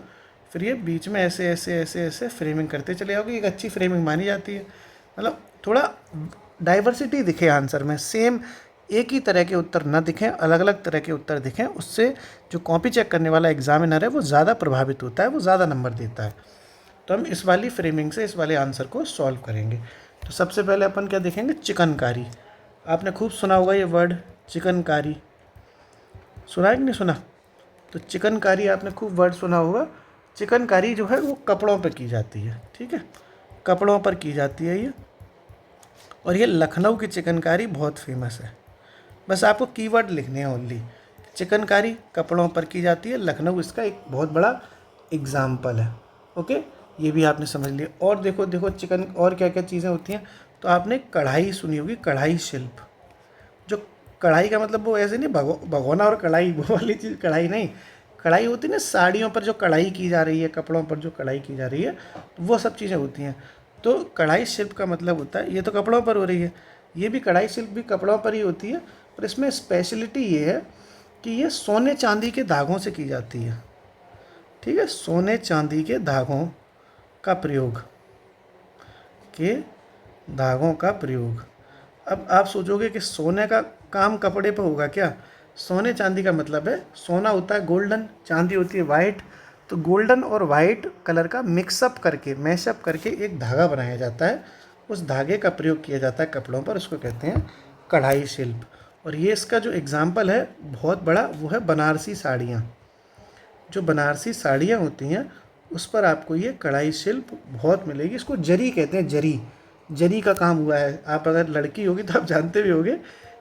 फिर ये बीच में ऐसे ऐसे ऐसे ऐसे फ्रेमिंग करते चले जाओगे। एक अच्छी फ्रेमिंग मानी जाती है। मतलब थोड़ा डाइवर्सिटी दिखे आंसर में, सेम एक ही तरह के उत्तर ना दिखें, अलग अलग तरह के उत्तर दिखें। उससे जो कॉपी चेक करने वाला एग्जामिनर है वो ज़्यादा प्रभावित होता है, वो ज़्यादा नंबर देता है। तो हम इस वाली फ्रेमिंग से इस वाले आंसर को सॉल्व करेंगे। तो सबसे पहले अपन क्या देखेंगे, चिकनकारी। आपने खूब सुना होगा ये वर्ड चिकनकारी, सुना है कि नहीं सुना? तो चिकनकारी आपने खूब वर्ड सुना होगा। चिकनकारी जो है वो कपड़ों पर की जाती है। ठीक है, कपड़ों पर की जाती है ये, और ये लखनऊ की चिकनकारी बहुत फेमस है। बस आपको कीवर्ड लिखने हैं ओनली। चिकनकारी कपड़ों पर की जाती है, लखनऊ इसका एक बहुत बड़ा एग्जाम्पल है। ओके, ये भी आपने समझ लिया। और देखो देखो चिकन और क्या क्या चीज़ें होती हैं। तो आपने कढ़ाई सुनी होगी, कढ़ाई शिल्प। जो कढ़ाई का मतलब वो ऐसे नहीं भगोना और कढ़ाई, वो वाली चीज़ कढ़ाई नहीं। कढ़ाई होती है ना साड़ियों पर जो कढ़ाई की जा रही है, कपड़ों पर जो कढ़ाई की जा रही है, वो सब चीज़ें होती हैं। तो कढ़ाई शिल्प का मतलब होता है, ये तो कपड़ों पर हो रही है, ये भी कढ़ाई शिल्प भी कपड़ों पर ही होती है। पर इसमें स्पेशलिटी ये है कि ये सोने चांदी के धागों से की जाती है। ठीक है, सोने चांदी के धागों का प्रयोग, के धागों का प्रयोग। अब आप सोचोगे कि सोने का काम कपड़े पर होगा क्या? सोने चांदी का मतलब है, सोना होता है गोल्डन, चांदी होती है वाइट। तो गोल्डन और वाइट कलर का मिक्सअप करके, मैशअप करके एक धागा बनाया जाता है। उस धागे का प्रयोग किया जाता है कपड़ों पर, उसको कहते हैं कढ़ाई शिल्प। और ये इसका जो एग्जाम्पल है बहुत बड़ा, वो है बनारसी साड़ियाँ। जो बनारसी साड़ियाँ होती हैं उस पर आपको ये कढ़ाई शिल्प बहुत मिलेगी। इसको जरी कहते हैं, जरी, जरी का काम हुआ है। आप अगर लड़की होगी तो आप जानते भी होंगे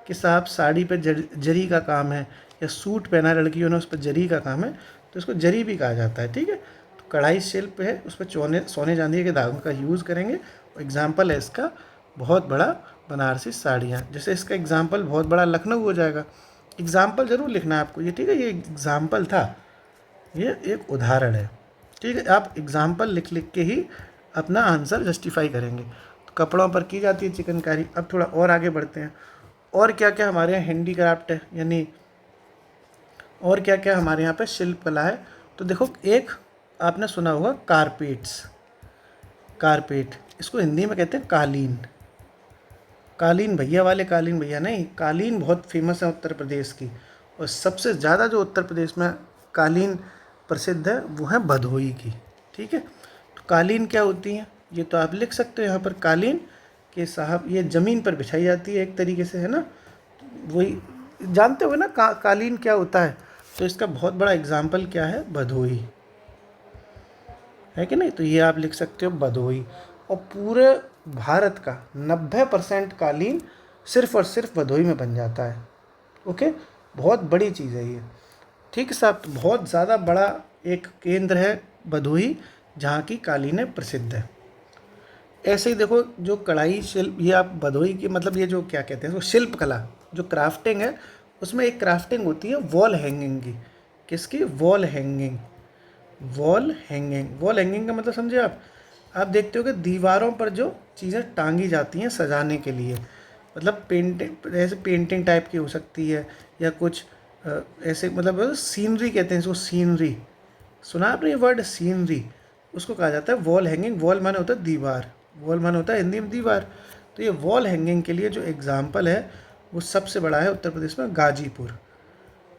कि साहब साड़ी पे जरी का काम है, या सूट पहना है लड़कियों ने उस पर जरी का काम है, तो इसको जरी भी कहा जाता है। ठीक है, तो कढ़ाई शिल्प है, उस पर सोने चांदी के धागों का यूज़ करेंगे। एग्जाम्पल है इसका बहुत बड़ा बनारसी साड़ियाँ। जैसे इसका एग्जाम्पल बहुत बड़ा लखनऊ हो जाएगा। एग्जाम्पल ज़रूर लिखना है आपको ये, ठीक है। ये एग्जाम्पल था, ये एक उदाहरण है, ठीक है। आप एग्जाम्पल लिख लिख के ही अपना आंसर जस्टिफाई करेंगे। तो कपड़ों पर की जाती है चिकनकारी। अब थोड़ा और आगे बढ़ते हैं, और क्या क्या हमारे यहाँ हैंडीक्राफ्ट है, यानी और क्या क्या हमारे यहाँ पे शिल्प कला है। तो देखो, एक आपने सुना होगा कारपेट्स, कारपेट, इसको हिंदी में कहते हैं कालीन। कालीन भैया वाले कालीन भैया नहीं, कालीन बहुत फेमस है उत्तर प्रदेश की। और सबसे ज़्यादा जो उत्तर प्रदेश में कालीन प्रसिद्ध है वो है भदोही की, ठीक है। तो कालीन क्या होती हैं, ये तो आप लिख सकते हो यहाँ पर, कालीन के साहब ये ज़मीन पर बिछाई जाती है एक तरीके से, है ना। वही जानते हो ना कालीन क्या होता है। तो इसका बहुत बड़ा एग्जाम्पल क्या है, भदोही, है कि नहीं। तो ये आप लिख सकते हो भदोही। और पूरे भारत का 90% कालीन सिर्फ और सिर्फ भदोही में बन जाता है। ओके, बहुत बड़ी चीज़ है ये, ठीक है साहब। तो बहुत ज़्यादा बड़ा एक केंद्र है भदोही, जहाँ की कालीनें प्रसिद्ध है। ऐसे ही देखो, जो कढ़ाई शिल्प, ये आप भदोही की मतलब ये जो क्या कहते हैं वो शिल्प कला, जो क्राफ्टिंग है, उसमें एक क्राफ्टिंग होती है वॉल हैंगिंग की। किसकी, wall hanging. Wall hanging, wall hanging का मतलब समझे आप देखते हो कि दीवारों पर जो चीज़ें टांगी जाती हैं सजाने के लिए, मतलब पेंटिंग, ऐसे पेंटिंग टाइप की हो सकती है, या कुछ ऐसे, मतलब सीनरी कहते हैं इसको, सीनरी। सुना आपने ये वर्ड सीनरी, उसको कहा जाता है वॉल हैंगिंग। वॉल माने होता है दीवार, वॉल माने होता है हिंदी में दीवार। तो ये वॉल हैंगिंग के लिए जो एग्जाम्पल है वो सबसे बड़ा है उत्तर प्रदेश में गाजीपुर।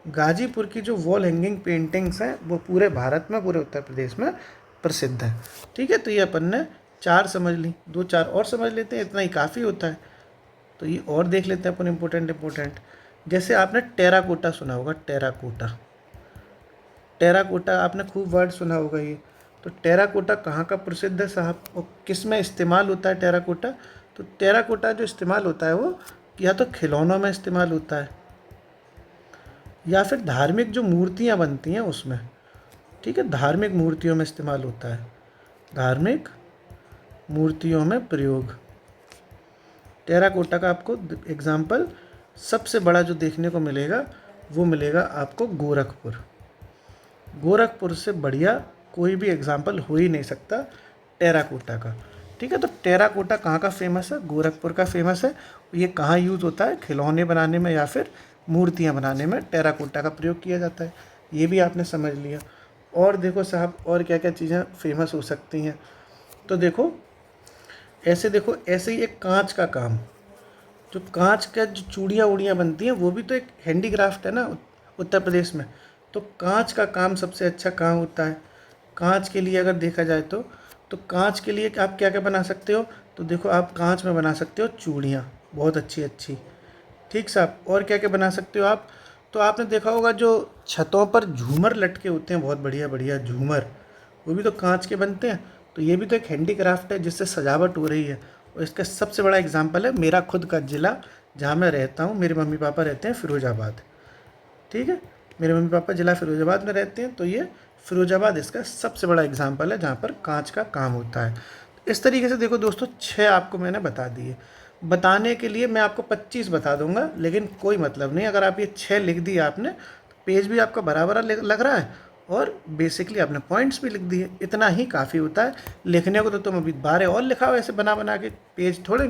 गाजीपुर की जो वॉल हैंगिंग पेंटिंग्स हैं वो पूरे भारत में, पूरे उत्तर प्रदेश में प्रसिद्ध है, ठीक है। तो ये अपन ने 4 समझ ली, 2-4 और समझ लेते हैं, इतना ही काफ़ी होता है। तो ये और देख लेते हैं अपन इम्पोर्टेंट। जैसे आपने टेराकोटा सुना होगा, टेराकोटा, टेराकोटा आपने खूब वर्ड सुना होगा ये। तो टेराकोटा कहाँ का प्रसिद्ध है साहब, और किस में इस्तेमाल होता है टेराकोटा। तो टेराकोटा जो इस्तेमाल होता है वो या तो खिलौनों में इस्तेमाल होता है, या फिर धार्मिक जो मूर्तियाँ बनती हैं उसमें, ठीक है। धार्मिक मूर्तियों में इस्तेमाल होता है, धार्मिक मूर्तियों में प्रयोग। टेराकोटा का आपको एग्जाम्पल सबसे बड़ा जो देखने को मिलेगा वो मिलेगा आपको गोरखपुर। गोरखपुर से बढ़िया कोई भी एग्जाम्पल हो ही नहीं सकता टेराकोटा का, ठीक है। तो टेराकोटा कहाँ का फेमस है, गोरखपुर का फेमस है। ये कहाँ यूज़ होता है, खिलौने बनाने में या फिर मूर्तियाँ बनाने में टेराकोटा का प्रयोग किया जाता है। ये भी आपने समझ लिया। और देखो साहब, और क्या क्या चीज़ें फेमस हो सकती हैं। तो देखो ऐसे ही एक कांच का काम, जो कांच का जो चूड़ियाँ उड़ियाँ बनती हैं वो भी तो एक हैंडीक्राफ्ट है ना उत्तर प्रदेश में। तो कांच का काम सबसे अच्छा कहाँ होता है, कांच के लिए अगर देखा जाए तो कांच के लिए आप क्या क्या बना सकते हो। तो देखो, आप कांच में बना सकते हो चूड़ियाँ बहुत अच्छी अच्छी, ठीक साहब। और क्या क्या बना सकते हो आप, तो आपने देखा होगा जो छतों पर झूमर लटके होते हैं, बहुत बढ़िया बढ़िया झूमर, वो भी तो कांच के बनते हैं। तो ये भी तो एक हैंडीक्राफ्ट है जिससे सजावट हो रही है। और इसका सबसे बड़ा एग्जाम्पल है मेरा खुद का ज़िला जहाँ मैं रहता हूँ। मेरे मम्मी पापा रहते हैं फिरोजाबाद, ठीक है। मेरे मम्मी पापा ज़िला फिरोजाबाद में रहते हैं। तो ये फिरोजाबाद इसका सबसे बड़ा एग्जाम्पल है जहाँ पर कांच का काम होता है। इस तरीके से देखो दोस्तों, 6 आपको मैंने बता दिए। बताने के लिए मैं आपको 25 बता दूंगा, लेकिन कोई मतलब नहीं। अगर आप ये 6 लिख दिए आपने, तो पेज भी आपका बराबर लग रहा है, और बेसिकली आपने पॉइंट्स भी लिख दिए। इतना ही काफ़ी होता है। लिखने को तो तुम अभी 12 और लिखाओ ऐसे बना बना के, पेज थोड़े,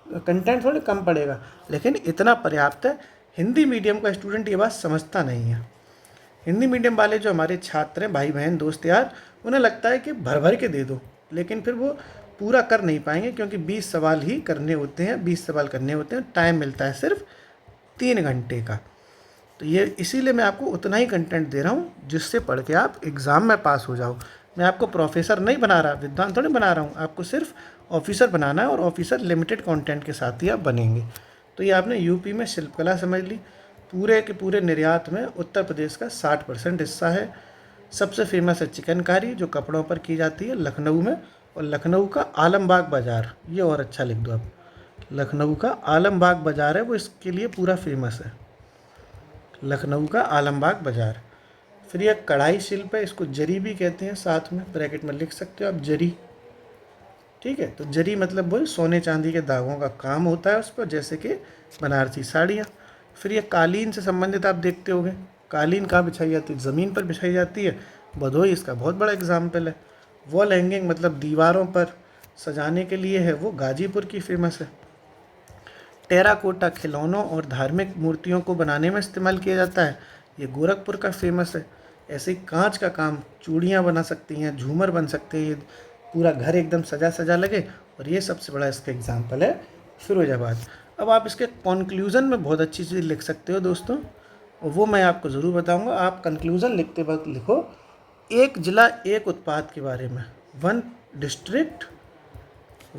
कंटेंट थोड़े कम पड़ेगा, लेकिन इतना पर्याप्त है। हिंदी मीडियम का स्टूडेंट ये बात समझता नहीं है। हिंदी मीडियम वाले जो हमारे छात्र हैं, भाई बहन दोस्त यार, उन्हें लगता है कि भर भर के दे दो, लेकिन फिर वो पूरा कर नहीं पाएंगे, क्योंकि 20 सवाल ही करने होते हैं, 20 सवाल करने होते हैं। टाइम मिलता है सिर्फ 3 घंटे का। तो ये इसीलिए मैं आपको उतना ही कंटेंट दे रहा हूँ जिससे पढ़ के आप एग्ज़ाम में पास हो जाओ। मैं आपको प्रोफेसर नहीं बना रहा, विद्वान थोड़ी बना रहा हूँ, आपको सिर्फ ऑफिसर बनाना है, और ऑफिसर लिमिटेड कंटेंट के साथ ही आप बनेंगे। तो ये आपने यूपी में शिल्पकला समझ ली। पूरे के पूरे निर्यात में उत्तर प्रदेश का 60% हिस्सा है। सबसे फेमस है चिकनकारी, जो कपड़ों पर की जाती है लखनऊ में। और लखनऊ का आलमबाग बाज़ार, ये और अच्छा लिख दो आप, लखनऊ का आलमबाग बाज़ार है वो इसके लिए पूरा फेमस है, लखनऊ का आलमबाग बाज़ार। फिर यह कढ़ाई शिल्प है, इसको जरी भी कहते हैं, साथ में ब्रैकेट में लिख सकते हो आप जरी, ठीक है। तो जरी मतलब वही सोने चांदी के धागों का काम होता है उस पर, जैसे कि बनारसी साड़ियाँ। फिर ये कालीन से संबंधित आप देखते होंगे, कालीन कहाँ बिछाई जाती है, ज़मीन पर बिछाई जाती है। भदोही इसका बहुत बड़ा एग्जाम्पल है। वॉल हैंगिंग मतलब दीवारों पर सजाने के लिए है, वो गाजीपुर की फेमस है। टेराकोटा खिलौनों और धार्मिक मूर्तियों को बनाने में इस्तेमाल किया जाता है, ये गोरखपुर का फेमस है। ऐसे ही कांच का काम, चूड़ियाँ बना सकती हैं, झूमर बन सकते हैं, ये पूरा घर एकदम सजा सजा लगे, और ये सबसे बड़ा इसका एग्जाम्पल है फिरोजाबाद। अब आप इसके कंक्लूज़न में बहुत अच्छी चीज़ लिख सकते हो दोस्तों, और वो मैं आपको ज़रूर बताऊंगा। आप कंक्लूज़न लिखते वक्त लिखो एक जिला एक उत्पाद के बारे में, वन डिस्ट्रिक्ट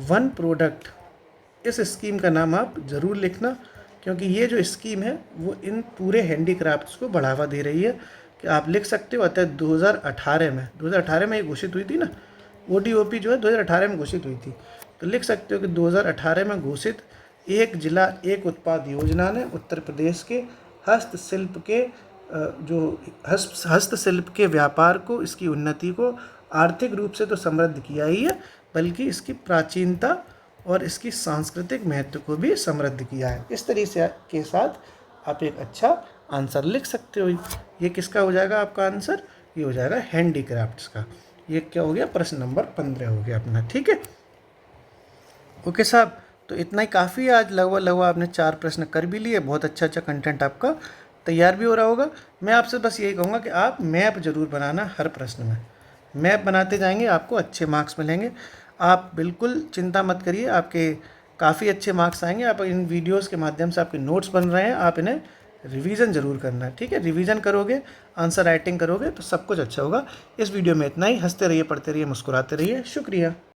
वन प्रोडक्ट। इस स्कीम का नाम आप ज़रूर लिखना, क्योंकि ये जो स्कीम है वो इन पूरे हैंडीक्राफ्ट्स को बढ़ावा दे रही है। कि आप लिख सकते हो, अतः 2018 में ये घोषित हुई थी ना, ODOP जो है 2018 में घोषित हुई थी, तो लिख सकते हो कि 2018 में घोषित एक जिला एक उत्पाद योजना ने उत्तर प्रदेश के हस्तशिल्प के जो हस्तशिल्प के व्यापार को, इसकी उन्नति को आर्थिक रूप से तो समृद्ध किया ही है, बल्कि इसकी प्राचीनता और इसकी सांस्कृतिक महत्व को भी समृद्ध किया है। इस तरीके से के साथ आप एक अच्छा आंसर लिख सकते हो। ये किसका हो जाएगा आपका आंसर? ये हो जाएगा हैंडीक्राफ्ट्स का। ये क्या हो गया? प्रश्न नंबर 15 हो गया अपना। ठीक है, ओके साहब, तो इतना ही काफ़ी है। आज लगभग आपने 4 प्रश्न कर भी लिए। बहुत अच्छा कंटेंट आपका तैयार भी हो रहा होगा। मैं आपसे बस यही कहूँगा कि आप मैप ज़रूर बनाना, हर प्रश्न में मैप बनाते जाएंगे, आपको अच्छे मार्क्स मिलेंगे। आप बिल्कुल चिंता मत करिए, आपके काफ़ी अच्छे मार्क्स आएंगे। आप इन वीडियोस के माध्यम से आपके नोट्स बन रहे हैं, आप इन्हें रिवीजन ज़रूर करना है। ठीक है, रिवीजन करोगे, आंसर राइटिंग करोगे तो सब कुछ अच्छा होगा। इस वीडियो में इतना ही। हंसते रहिए, पढ़ते रहिए, मुस्कुराते रहिए। शुक्रिया।